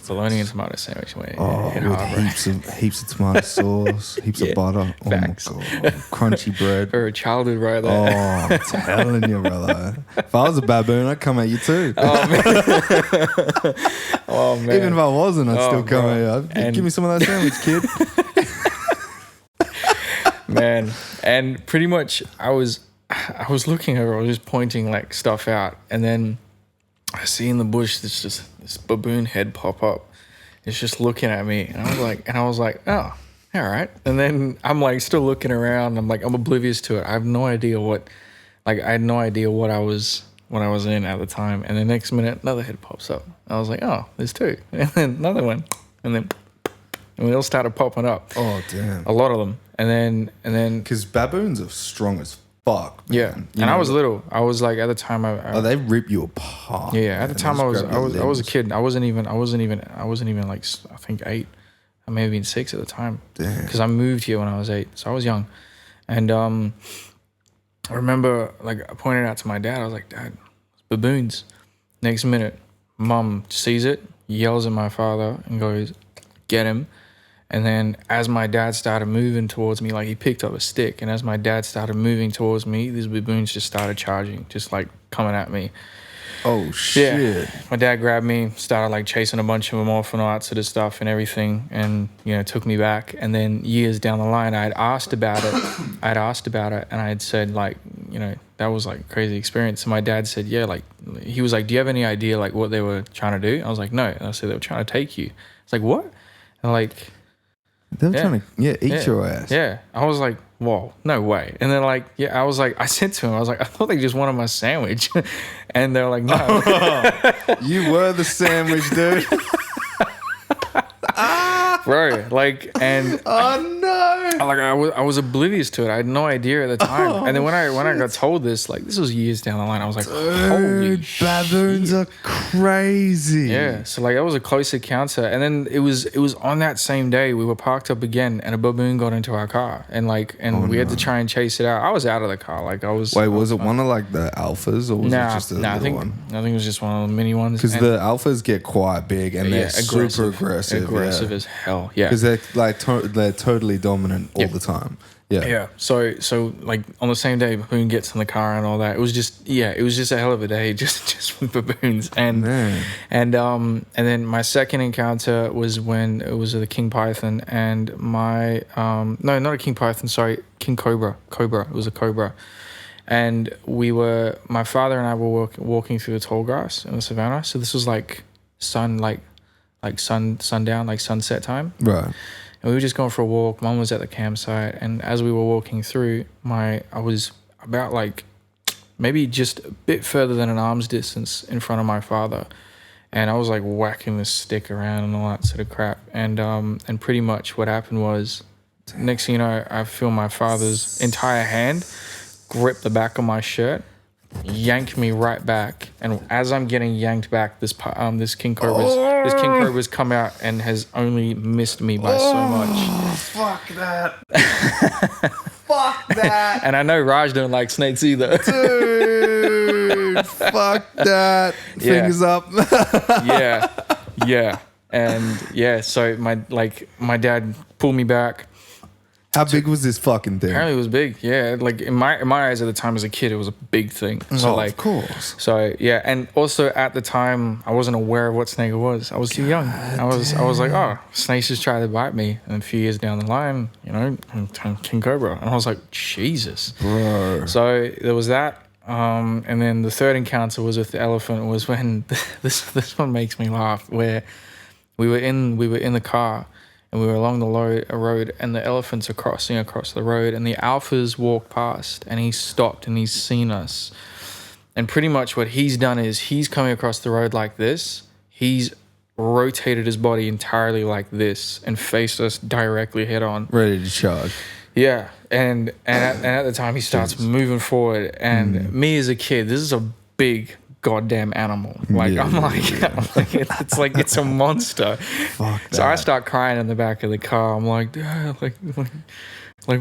Bologna and tomato sandwich, mate. With heaps of tomato sauce, heaps of butter. Facts. Oh my God. Crunchy bread. For a childhood right there. Oh, I'm telling you, brother. If I was a baboon, I'd come at you too. Oh, man. Oh, man. Even if I wasn't, I'd still come at you. Give me some of that sandwich, kid. Man. And pretty much I was looking over, I was just pointing like stuff out, and then I see in the bush this baboon head pop up. It's just looking at me, and I was like, oh, all right. And then I'm like still looking around. I'm oblivious to it. I had no idea what I was in at the time. And the next minute, another head pops up. I was like, oh, there's two. And then another one, and we all started popping up. Oh, damn. A lot of them. And then because baboons are strong as fuck. Man. Yeah, and I was little. I was like at the time. They rip you apart. Yeah, at the time I was a kid. I wasn't even like I think 8. I may have been 6 at the time. Damn. Because I moved here when I was 8, so I was young. And I remember like I pointed out to my dad. I was like, Dad, it's baboons. Next minute, Mum sees it, yells at my father, and goes, get him. And then as my dad started moving towards me, like he picked up a stick, and as my dad started moving towards me, these baboons just started charging, just like coming at me. Oh, shit. Yeah. My dad grabbed me, started like chasing a bunch of them off and all that sort of stuff and everything, and, took me back. And then years down the line, I had asked about it, and I had said, like, that was like a crazy experience. And my dad said, yeah, like, he was like, do you have any idea like what they were trying to do? I was like, no. And I said, they were trying to take you. It's like, what? And like... They were trying to eat your ass. Yeah. I was like, whoa, no way. And then like, I was like, I said to him, I was like, I thought they just wanted my sandwich. And they're like, no. You were the sandwich, dude. Bro, like, and oh no, like I was oblivious to it. I had no idea at the time. And then when I got told this, like, this was years down the line, I was like, holy shit, baboons are crazy. Yeah, so like that was a close encounter. And then it was on that same day we were parked up again, and a baboon got into our car, and we had to try and chase it out. I was out of the car, like I was. Wait, was it one of like the alphas, or was it just a little one? I think it was just one of the mini ones. Because the alphas get quite big and they're super aggressive. Aggressive as hell. Yeah. Because they're like they're totally dominant all the time. Yeah. Yeah. So like on the same day, baboon gets in the car and all that. It was just a hell of a day just with baboons. And then my second encounter was when it was the king python, and my no, not a king python, sorry, king cobra. It was a cobra. And my father and I were walking through the tall grass in the savannah. So this was like sundown, like sunset time. Right. And we were just going for a walk. Mum was at the campsite. And as we were walking through, I was about like maybe just a bit further than an arm's distance in front of my father. And I was like whacking this stick around and all that sort of crap. And pretty much what happened was, next thing you know, I feel my father's entire hand grip the back of my shirt, yank me right back, and as I'm getting yanked back, this king cobra's come out and has only missed me by so much. Fuck that! Fuck that! And I know Raj don't like snakes either. Dude, fuck that! Fingers up. Yeah, and so my dad pulled me back. How big was this fucking thing? Apparently it was big, yeah. Like in my eyes at the time as a kid, it was a big thing. So of course. So yeah, and also at the time I wasn't aware of what snake it was. I was too young. I was like, oh, snakes just tried to bite me. And a few years down the line, king cobra, and I was like, Jesus, bro. So there was that. And then the third encounter was with the elephant. Was when this one makes me laugh. Where we were in the car. And we were along the road, and the elephants are crossing across the road, and the alphas walked past, and he stopped, and he's seen us. And pretty much what he's done is he's coming across the road like this. He's rotated his body entirely like this and faced us directly head on. Ready to charge. Yeah. And at the time, he starts moving forward. And me as a kid, this is a big goddamn animal. Like, I'm like, it's like it's a monster. Fuck that. So I start crying in the back of the car. I'm like, Dad, like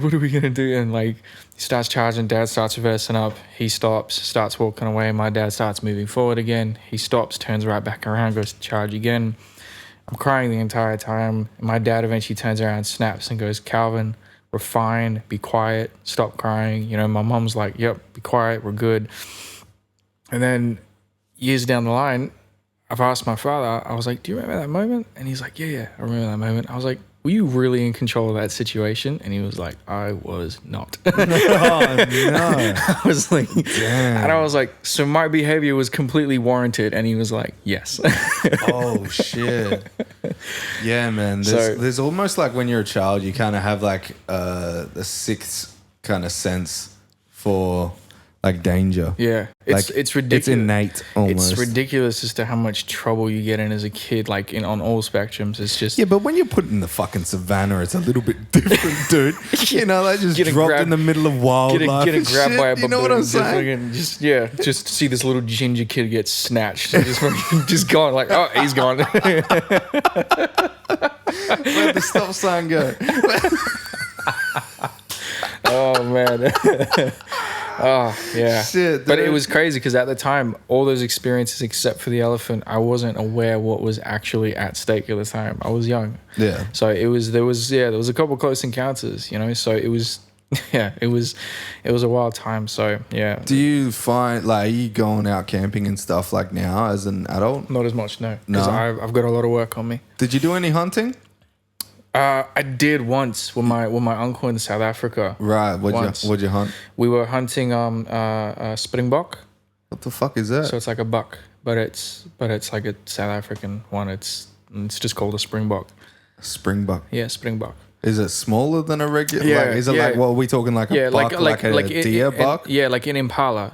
what are we gonna do? And like he starts charging, Dad starts reversing up, he stops, starts walking away, my dad starts moving forward again, he stops, turns right back around, goes to charge again. I'm crying the entire time. My dad eventually turns around, snaps, and goes, "Calvin, we're fine. Be quiet. Stop crying." You know, my mom's like, "Yep, be quiet. We're good." And then years down the line, I've asked my father, I was like, "Do you remember that moment?" And he's like, "Yeah, I remember that moment." I was like, "Were you really in control of that situation?" And he was like, "I was not." Oh, no. I was like, damn. And I was like, "So my behavior was completely warranted?" And he was like, "Yes." Oh, shit. Yeah, man. There's almost like when you're a child, you kind of have like the sixth kind of sense for like danger. Yeah, it's ridiculous. It's innate almost. It's ridiculous as to how much trouble you get in as a kid, like on all spectrums. It's just but when you're put in the fucking savannah, it's a little bit different, dude. You know, they just dropped in the middle of wildlife. Get grabbed by a baboon. You know what I'm saying? Just see this little ginger kid get snatched and just gone. Like, oh, he's gone. Where'd the stop sign go? Oh man. Oh yeah, shit, dude. But it was crazy because at the time, all those experiences except for the elephant, I wasn't aware what was actually at stake at the time. I was young, So there was a couple close encounters, you know. So it was, it was a wild time. So yeah. Do you find like, are you going out camping and stuff like now as an adult? Not as much, no. Because I've got a lot of work on me. Did you do any hunting? I did once with my uncle in South Africa. Right. What'd you hunt? We were hunting springbok. What the fuck is that? So it's like a buck, but it's like a South African one. It's just called a springbok. Springbok. Yeah, springbok. Is it smaller than a regular? Yeah. Like, is it like what are we talking, like a buck, like a deer buck? Yeah, like an impala,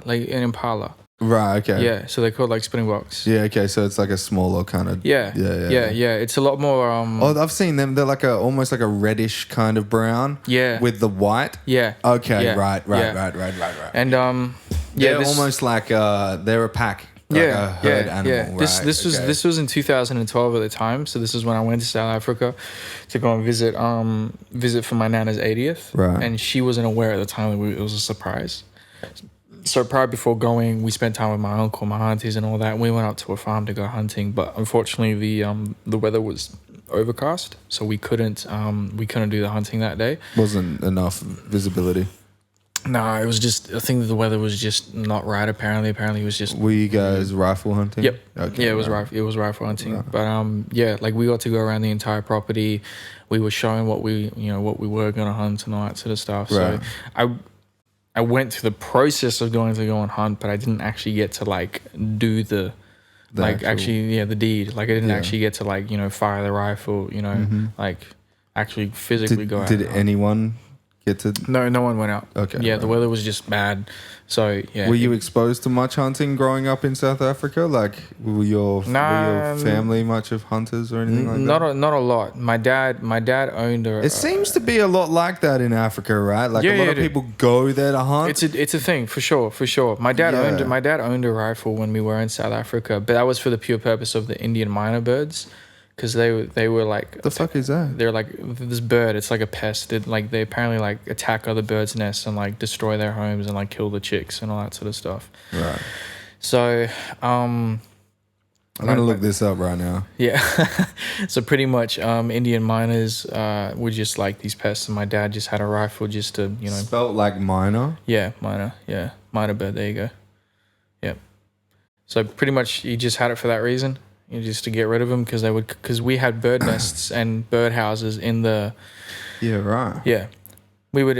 Right. Okay. Yeah, so they're called like springboks. Yeah. Okay. So it's like a smaller kind of. Yeah. It's a lot more. I've seen them. They're like almost like a reddish kind of brown. Yeah. With the white. Yeah. Okay. Yeah. Right. And they're almost like they're a pack. Like a herd animal. Yeah. This was in 2012 at the time. So this is when I went to South Africa to go and visit for my nana's 80th. Right. And she wasn't aware at the time that it was a surprise. So prior before going, we spent time with my uncle, my aunties, and all that. And we went out to a farm to go hunting, but unfortunately, the weather was overcast, so we couldn't do the hunting that day. Wasn't enough visibility. No, it was just, I think that the weather was just not right. Apparently it was just. Were you guys rifle hunting? Yep. Okay. Yeah, it was rifle hunting. Right. But like we got to go around the entire property. We were showing what we were gonna hunt and all that sort of stuff. Right. So I went through the process of going to go and hunt, but I didn't actually get to like do the deed. Like I didn't actually get to like, fire the rifle, like actually physically go out. Did anyone get to? No one went out. Okay. Yeah, right. The weather was just bad. So yeah. Were you exposed to much hunting growing up in South Africa? Like, were your family much of hunters or anything like that? Not a lot. My dad owned a. It seems to be a lot like that in Africa, right? Like a lot of people go there to hunt. It's a thing for sure. My dad owned a rifle when we were in South Africa, but that was for the pure purpose of the Indian minor birds. Because they were like, the fuck is that? They're like this bird. It's like a pest. They apparently like attack other birds' nests and like destroy their homes and like kill the chicks and all that sort of stuff. Right. So I'm gonna look this up right now. Yeah. So pretty much Indian miners were just like these pests, and my dad just had a rifle just to Spelt like minor. Yeah, minor. Yeah, minor bird. There you go. Yep. So pretty much he just had it for that reason. Just to get rid of them because we had bird nests and bird houses in the. Yeah, right. Yeah, we would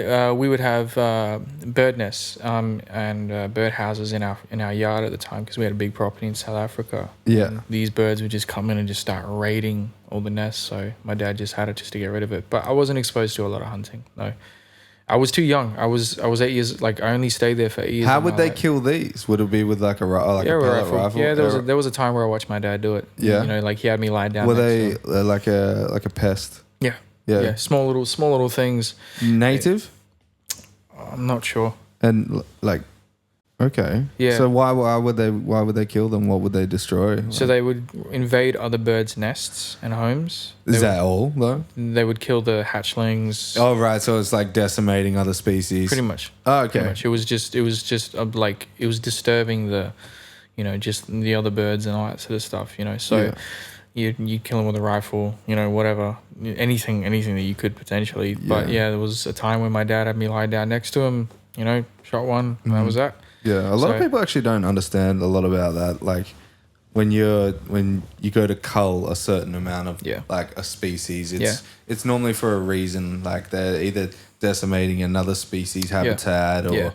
have bird nests and bird houses in our yard at the time because we had a big property in South Africa. Yeah, and these birds would just come in and just start raiding all the nests. So my dad just had it just to get rid of it. But I wasn't exposed to a lot of hunting. No. I was too young. I was 8 years. Like I only stayed there for 8 years. How would they kill these? Would it be with like a pellet rifle? Yeah, there was a time where I watched my dad do it. Yeah, like he had me lie down. Were they like a pest? Yeah. Small little things. Native? I'm not sure. And like, okay. Yeah. So why would they kill them? What would they destroy? So they would invade other birds' nests and homes. Is that all though? They would kill the hatchlings. Oh right, so it's like decimating other species. Pretty much. Oh, okay. Pretty much. It was just like it was disturbing the, just the other birds and all that sort of stuff. So. Yeah. you'd kill him with a rifle, whatever, anything that you could potentially. But there was a time when my dad had me lie down next to him, shot one, and that was that. Yeah, a lot of people actually don't understand a lot about that. Like when you go to cull a certain amount of like a species, it's normally for a reason. Like they're either decimating another species habitat or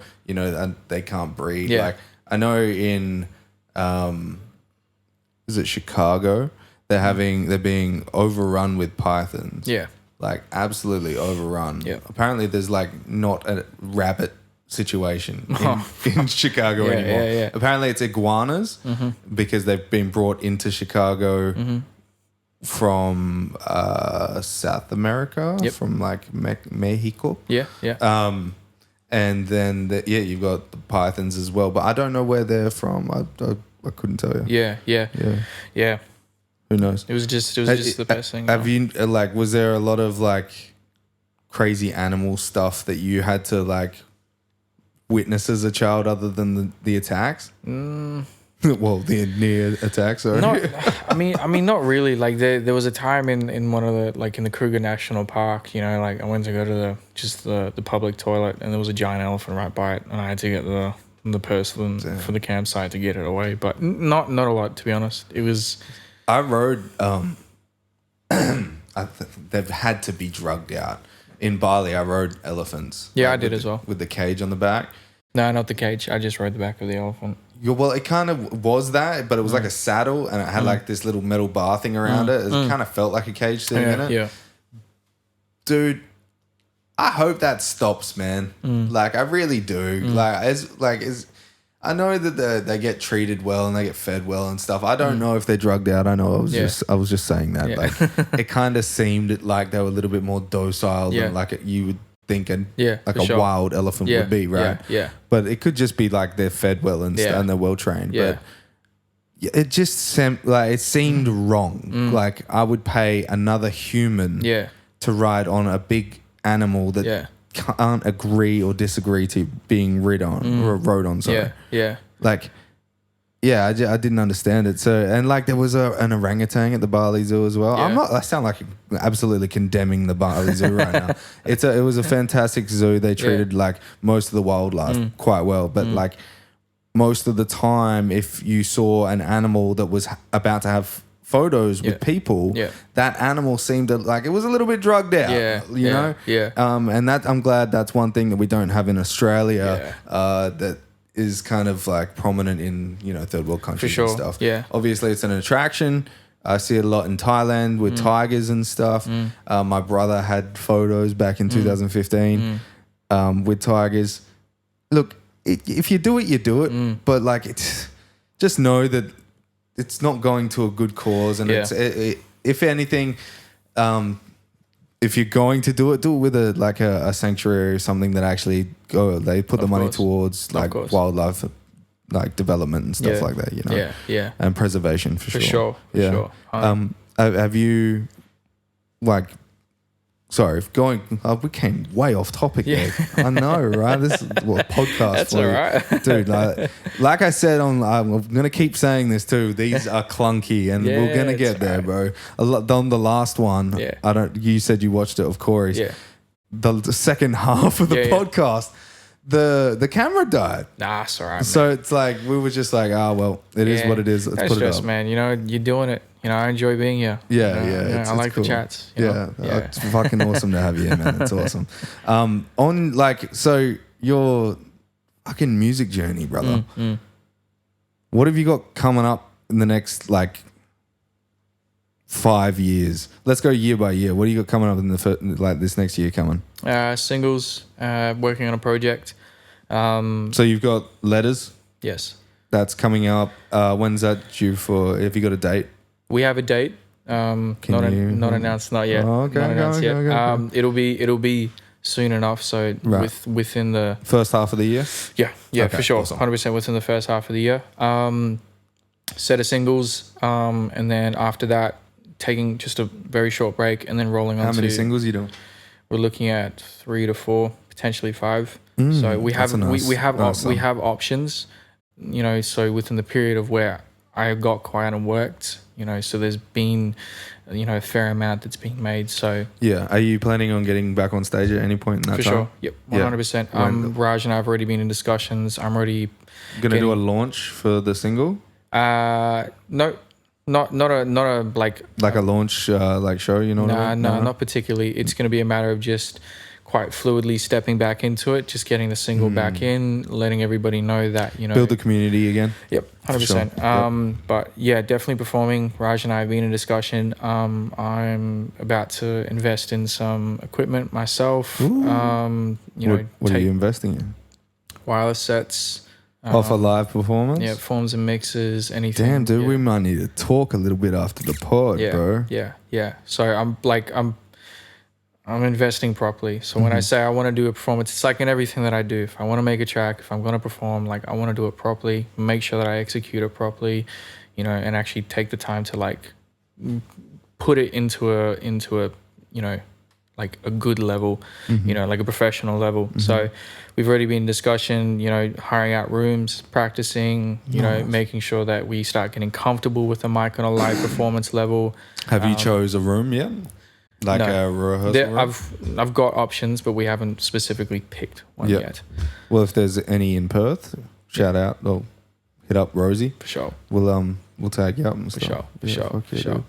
they can't breed. Like I know in is it Chicago? They're being overrun with pythons. Yeah. Like absolutely overrun. Yeah. Apparently there's like not a rabbit situation in Chicago anymore. Yeah. Apparently it's iguanas because they've been brought into Chicago from South America, from like Mexico. Yeah. And then you've got the pythons as well, but I don't know where they're from. I couldn't tell you. Yeah. Who knows? It was just the best thing. Have you was there a lot of like crazy animal stuff that you had to like witness as a child other than the attacks? Well, the near attacks. Sorry. I mean, not really. Like there was a time in one of the in the Kruger National Park. I went to go to the public toilet, and there was a giant elephant right by it, and I had to get the person for the campsite to get it away. But not a lot, to be honest. It was. I rode. They've had to be drugged out. In Bali, I rode elephants. Yeah, I did as well. With the cage on the back. No, not the cage. I just rode the back of the elephant. Yeah, well, it kind of was that, but it was like a saddle, and it had like this little metal bar thing around it. It kind of felt like a cage thing in it. Yeah. Dude, I hope that stops, man. Like, I really do. I know that they get treated well and they get fed well and stuff. I don't know if they're drugged out. I know I was just saying that. Yeah. Like it kind of seemed like they were a little bit more docile than like you would think a wild elephant would be, right? Yeah. But it could just be like they're fed well and they're well trained. Yeah. But it just seemed wrong. Like I would pay another human to ride on a big animal that can't agree or disagree to being rid on or rode on. Sorry. Yeah. Like, I didn't understand it. So, and like there was an orangutan at the Bali Zoo as well. Yeah. I sound like absolutely condemning the Bali Zoo right now. It was a fantastic zoo. They treated like most of the wildlife quite well, but like most of the time, if you saw an animal that was about to have photos with people, that animal seemed to like it was a little bit drugged out, you know. And that I'm glad that's one thing that we don't have in Australia that is kind of like prominent in third world countries and stuff. Obviously it's an attraction. I see it a lot in Thailand with tigers and stuff. My brother had photos back in 2015 with tigers. Look, if you do it, you do it, but like it's just know that it's not going to a good cause, and if anything, if you're going to do it with a sanctuary or something that actually they put the money towards like wildlife, like development and stuff like that, and preservation for sure. Have you like? Sorry, we came way off topic there. I know, right? This is a podcast. That's all right. Dude, like I said, I'm going to keep saying this too. These are clunky and we're going to get there, bro. On the last one, you said you watched it, of course. Yeah. The second half of the podcast, the camera died. Nah, it's all right, man. So it's like, we were just like, it is what it is. Let's put it up. Man. You're doing it. I enjoy being here. I like cool. the chats. It's fucking awesome to have you here, man. It's awesome. So your fucking music journey, brother. What have you got coming up in the next 5 years? Let's go year by year. What do you got coming up in the this next year coming? Singles. Working on a project. So you've got Letters. Yes. That's coming up. When's that due for? Have you got a date? We have a date. Not announced, not yet. Oh, okay, not announced yet. Okay. It'll be soon enough. So within the first half of the year. Yeah, okay, for sure. Awesome. 100% within the first half of the year. Set of singles, and then after that, taking just a very short break, and then rolling on. How many singles are you doing? We're looking at 3 to 4, potentially 5. So we have we have options. So within the period of where I got quiet and worked, so there's been, a fair amount that's been made. So yeah, are you planning on getting back on stage at any point in that for time? sure, yep, 100%. Raj and I have already been in discussions. I'm already gonna do a launch for the single. No, not a like a launch like show, you know? No, not particularly. It's going to be a matter of just quite fluidly stepping back into it, just getting the single back in, letting everybody know that, build the community again. Yep, 100%. Sure. But yeah, definitely performing. Raj and I have been in discussion. I'm about to invest in some equipment myself. What are you investing in? Wireless sets. For live performance? Yeah, forms and mixes, anything. Damn, dude, we might need to talk a little bit after the pod, bro. Yeah. So I'm investing properly. So when I say I want to do a performance, it's like in everything that I do. If I want to make a track, if I'm going to perform, like I want to do it properly, make sure that I execute it properly, and actually take the time to like put it into a like a good level, like a professional level. So we've already been in discussion, hiring out rooms, practicing, making sure that we start getting comfortable with the mic on a live performance level. Have you chose a room yet? Like a rehearsal room? I've got options, but we haven't specifically picked one yet. Well, if there's any in Perth, shout out or hit up Rosie. For sure. We'll tag you up and stuff. For sure.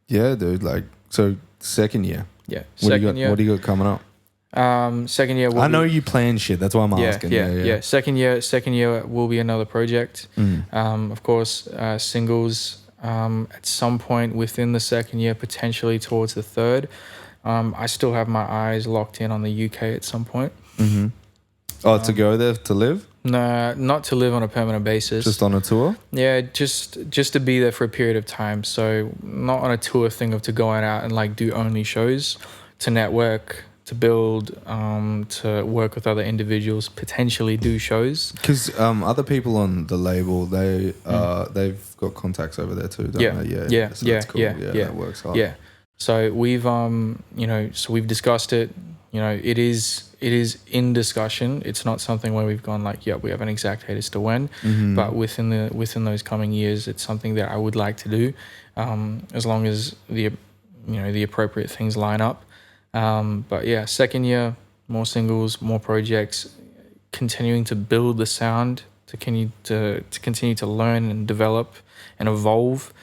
Yeah, dude, like, so second year. Yeah. What do you got coming up? Second year. I know you plan shit. That's why I'm asking. Yeah. Second year will be another project. Of course, singles. At some point within the second year, potentially towards the third. I still have my eyes locked in on the UK at some point. To go there to live? No, not to live on a permanent basis. Just on a tour? Yeah, just to be there for a period of time. So not on a tour thing of to go out and like do only shows, to network, to build, to work with other individuals, potentially do shows. Because other people on the label, they've got contacts over there too, don't they? Yeah. So that's cool. Yeah, that works hard. Yeah. So we've we've discussed it. It is in discussion. It's not something where we've gone like, we have an exact date as to when, but within those coming years, it's something that I would like to do, as long as the appropriate things line up. But yeah, second year, more singles, more projects, continuing to build the sound, to continue to learn and develop and evolve,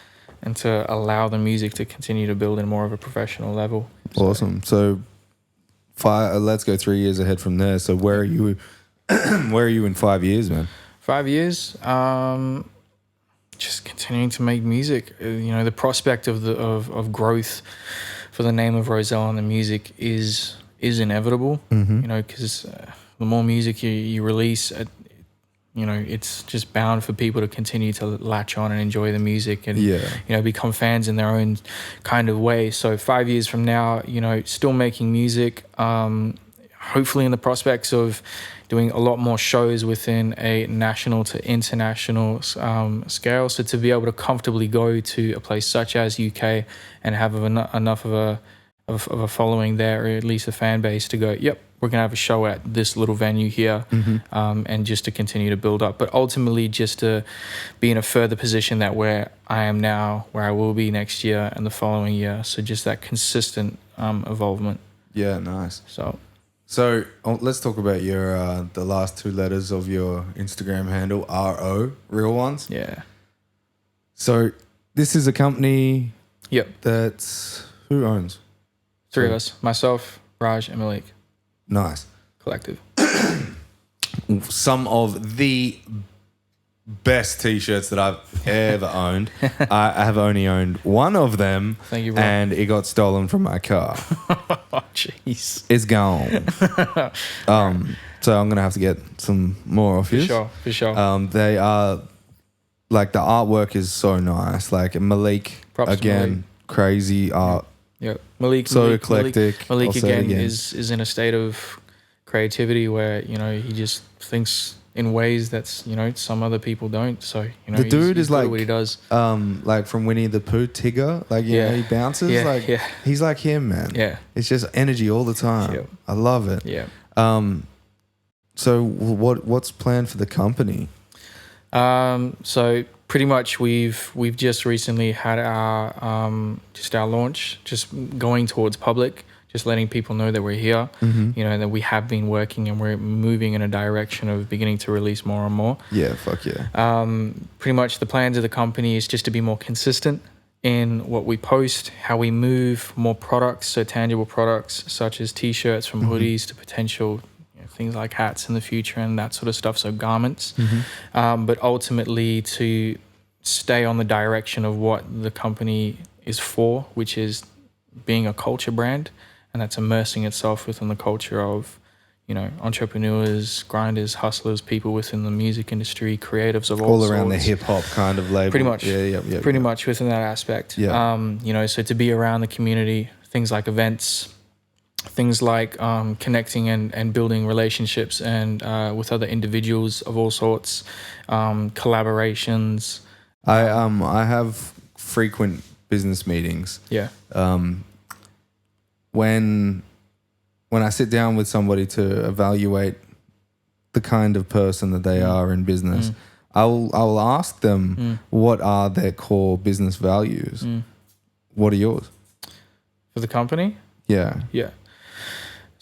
and to allow the music to continue to build in more of a professional level. Awesome. So let's go 3 years ahead from there. So where are you? Where are you in 5 years, man? 5 years, just continuing to make music. The prospect of growth for the name of Rosel and the music is inevitable. Because the more music you release, it's just bound for people to continue to latch on and enjoy the music and become fans in their own kind of way. So 5 years from now, still making music, hopefully in the prospects of doing a lot more shows within a national to international scale. So to be able to comfortably go to a place such as UK and have enough of a following there, or at least a fan base to go, we're going to have a show at this little venue here, and just to continue to build up. But ultimately just to be in a further position that where I am now, where I will be next year and the following year. So just that consistent evolvement. Yeah, nice. So let's talk about your the last two letters of your Instagram handle, RO, real ones. Yeah. So this is a company. Yep. That's who owns? Three of us: myself, Raj, and Malik. Nice. Collective. Some of the best T-shirts that I've ever owned. I have only owned one of them. Thank you, bro. And it got stolen from my car. Oh, jeez. It's gone. So I'm gonna have to get some more of you. For sure. They are like, the artwork is so nice. Like Malik, props again, Malik. Crazy art. Yeah. Malik, eclectic. Malik again is in a state of creativity where he just thinks in ways that's some other people don't. So the dude is like what he does. Like from Winnie the Pooh, Tigger. Like he bounces. He's like him, man. Yeah, it's just energy all the time. Yep. I love it. Yeah. So what's planned for the company? So pretty much we've just recently had our launch, just going towards public, just letting people know that we're here, you know, that we have been working and we're moving in a direction of beginning to release more and more. Yeah, fuck yeah. Pretty much the plans of the company is just to be more consistent in what we post, how we move more products, so tangible products such as t-shirts, from hoodies to potential things like hats in the future and that sort of stuff, so garments. But ultimately to stay on the direction of what the company is for, which is being a culture brand, and that's immersing itself within the culture of, you know, entrepreneurs, grinders, hustlers, people within the music industry, creatives of all around sorts. the hip hop kind of label. Pretty much. Pretty much within that aspect. Yeah. You know, so to be around the community, things like events, things like connecting and building relationships and with other individuals of all sorts, collaborations. I have frequent business meetings. Yeah. When I sit down with somebody to evaluate the kind of person that they are in business, I'll ask them what are their core business values. What are yours? For the company? Yeah. Yeah.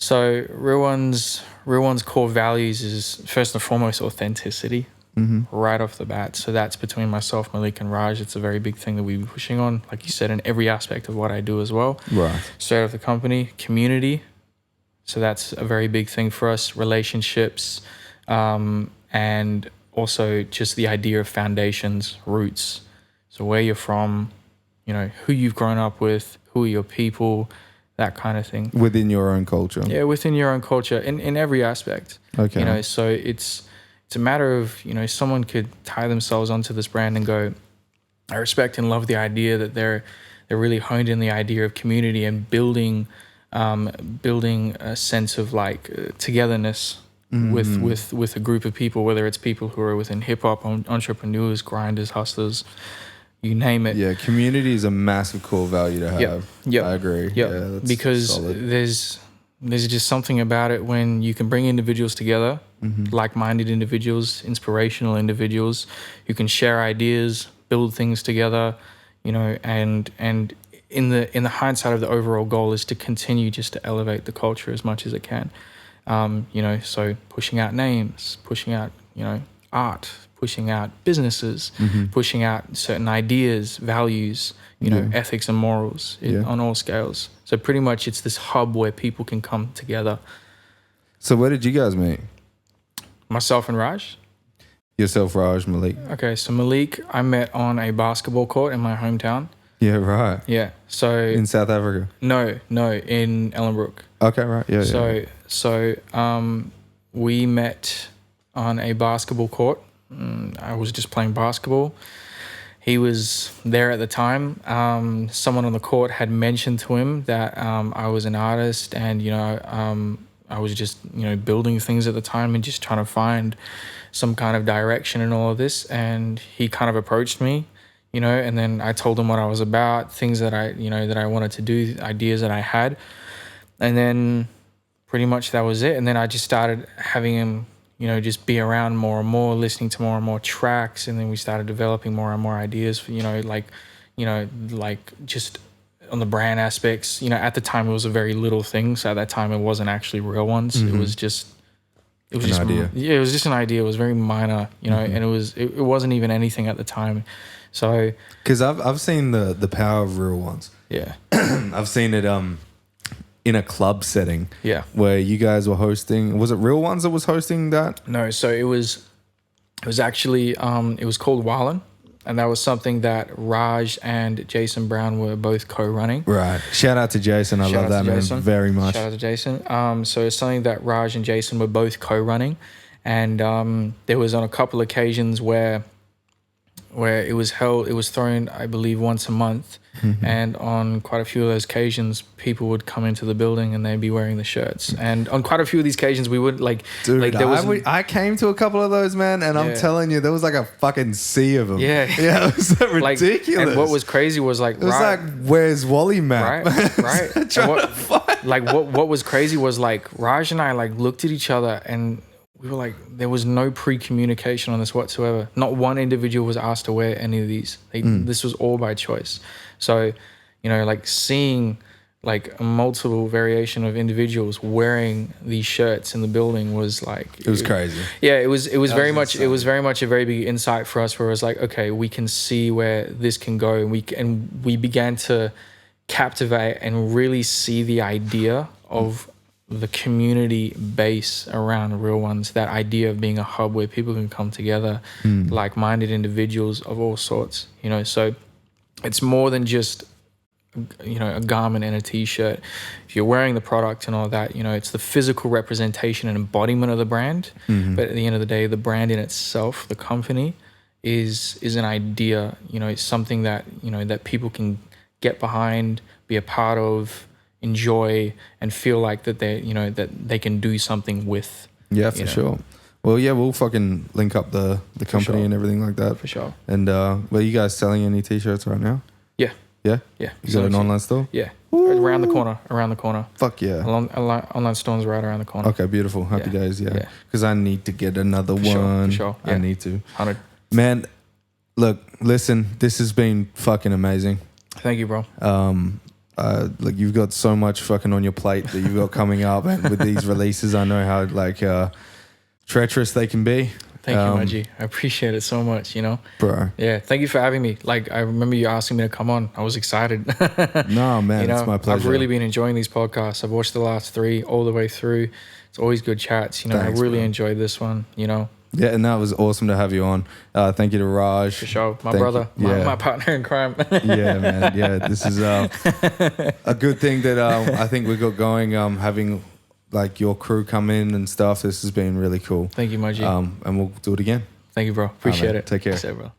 So Real One's core values is first and foremost authenticity, right off the bat. So that's between myself, Malik, and Raj. It's a very big thing that we've been pushing on, like you said, in every aspect of what I do as well. Right. Straight off the company, community. So that's a very big thing for us. Relationships, and also just the idea of foundations, roots. So where you're from, you know, who you've grown up with, who are your people, that kind of thing. Within your own culture. Yeah, within your own culture, in every aspect. Okay. You know, so it's a matter of, you know, someone could tie themselves onto this brand and go, I respect and love the idea that they're really honed in the idea of community and building a sense of like togetherness with a group of people, whether it's people who are within hip hop, entrepreneurs, grinders, hustlers, you name it. Yeah, community is a massive core value to have. Yep. I agree. Yeah, because solid. There's just something about it when you can bring individuals together, like-minded individuals, inspirational individuals who can share ideas, build things together, you know, and in the hindsight of the overall goal is to continue just to elevate the culture as much as it can. You know, so pushing out names, pushing out, you know, art, pushing out businesses, pushing out certain ideas, values, you know, ethics and morals on all scales. So pretty much it's this hub where people can come together. So where did you guys meet? Myself and Raj. Yourself, Raj, Malik. Okay, so Malik, I met on a basketball court in my hometown. Yeah, right. Yeah, so... In South Africa? No, in Ellenbrook. Okay, right, yeah. So we met on a basketball court. I was just playing basketball. He was there at the time. Someone on the court had mentioned to him that I was an artist and, you know, I was just, you know, building things at the time and just trying to find some kind of direction in all of this. And he kind of approached me, you know, and then I told him what I was about, things that I wanted to do, ideas that I had. And then pretty much that was it. And then I just started having him, you know, just be around more and more, listening to more and more tracks. And then we started developing more and more ideas for, you know, like just on the brand aspects. You know, at the time it was a very little thing. So at that time it wasn't actually Real Ones. It was just an idea. Yeah, it was just an idea. It was very minor, you know, and it wasn't even anything at the time. So because I've seen the power of Real Ones. Yeah. I've seen it in a club setting. Yeah. Where you guys were hosting. Was it Real Ones that was hosting that? No, so it was actually it was called Wildin', and that was something that Raj and Jason Brown were both co-running. Right. Shout out to Jason. I love that man very much. Shout out to Jason. So it's something that Raj and Jason were both co-running, and there was on a couple occasions where it was thrown, I believe, once a month. And on quite a few of those occasions, people would come into the building and they'd be wearing the shirts. And on quite a few of these occasions, we would I came to a couple of those, man, and I'm telling you, there was like a fucking sea of them. Yeah, it was ridiculous. And what was crazy was like, it was like, where's Wally map? Right. What was crazy was like Raj and I like looked at each other and we were like, there was no pre-communication on this whatsoever. Not one individual was asked to wear any of these. This was all by choice. So, you know, like seeing like a multiple variation of individuals wearing these shirts in the building was like, it was crazy. Yeah, it was very much insane. It was very much a very big insight for us, where it was like, okay, we can see where this can go, and we began to captivate and really see the idea of the community base around Real Ones, that idea of being a hub where people can come together, like-minded individuals of all sorts, you know. So it's more than just, you know, a garment and a t-shirt. If you're wearing the product and all that, you know, it's the physical representation and embodiment of the brand. But at the end of the day, the brand in itself, the company, is an idea. You know, it's something that, you know, that people can get behind, be a part of, enjoy, and feel like that they, you know, that they can do something with. Yeah, for sure. Well, yeah, we'll fucking link up the company and everything like that. For sure. And were you guys selling any t-shirts right now? Yeah. Yeah? Yeah. You got an online store? Yeah. Around the corner. Fuck yeah. Online store's right around the corner. Okay, beautiful. Happy days, yeah. Because I need to get another one. For sure. Yeah. I need to. 100. Man, look, listen, this has been fucking amazing. Thank you, bro. Like you've got so much fucking on your plate that you've got coming up, and with these releases, I know how like treacherous they can be. Thank you, Maji. I appreciate it so much, you know? Bro. Yeah, thank you for having me. Like, I remember you asking me to come on. I was excited. No, man, you know, it's my pleasure. I've really been enjoying these podcasts. I've watched the last 3 all the way through. It's always good chats. You know, thanks, I really enjoyed this one, you know? Yeah, and that was awesome to have you on. Thank you to Raj. For sure. My brother. My partner in crime. Yeah, man. Yeah, this is a good thing that I think we got going, having like your crew come in and stuff. This has been really cool. Thank you, Maji. And we'll do it again. Thank you, bro. Appreciate it. Take care. Bro.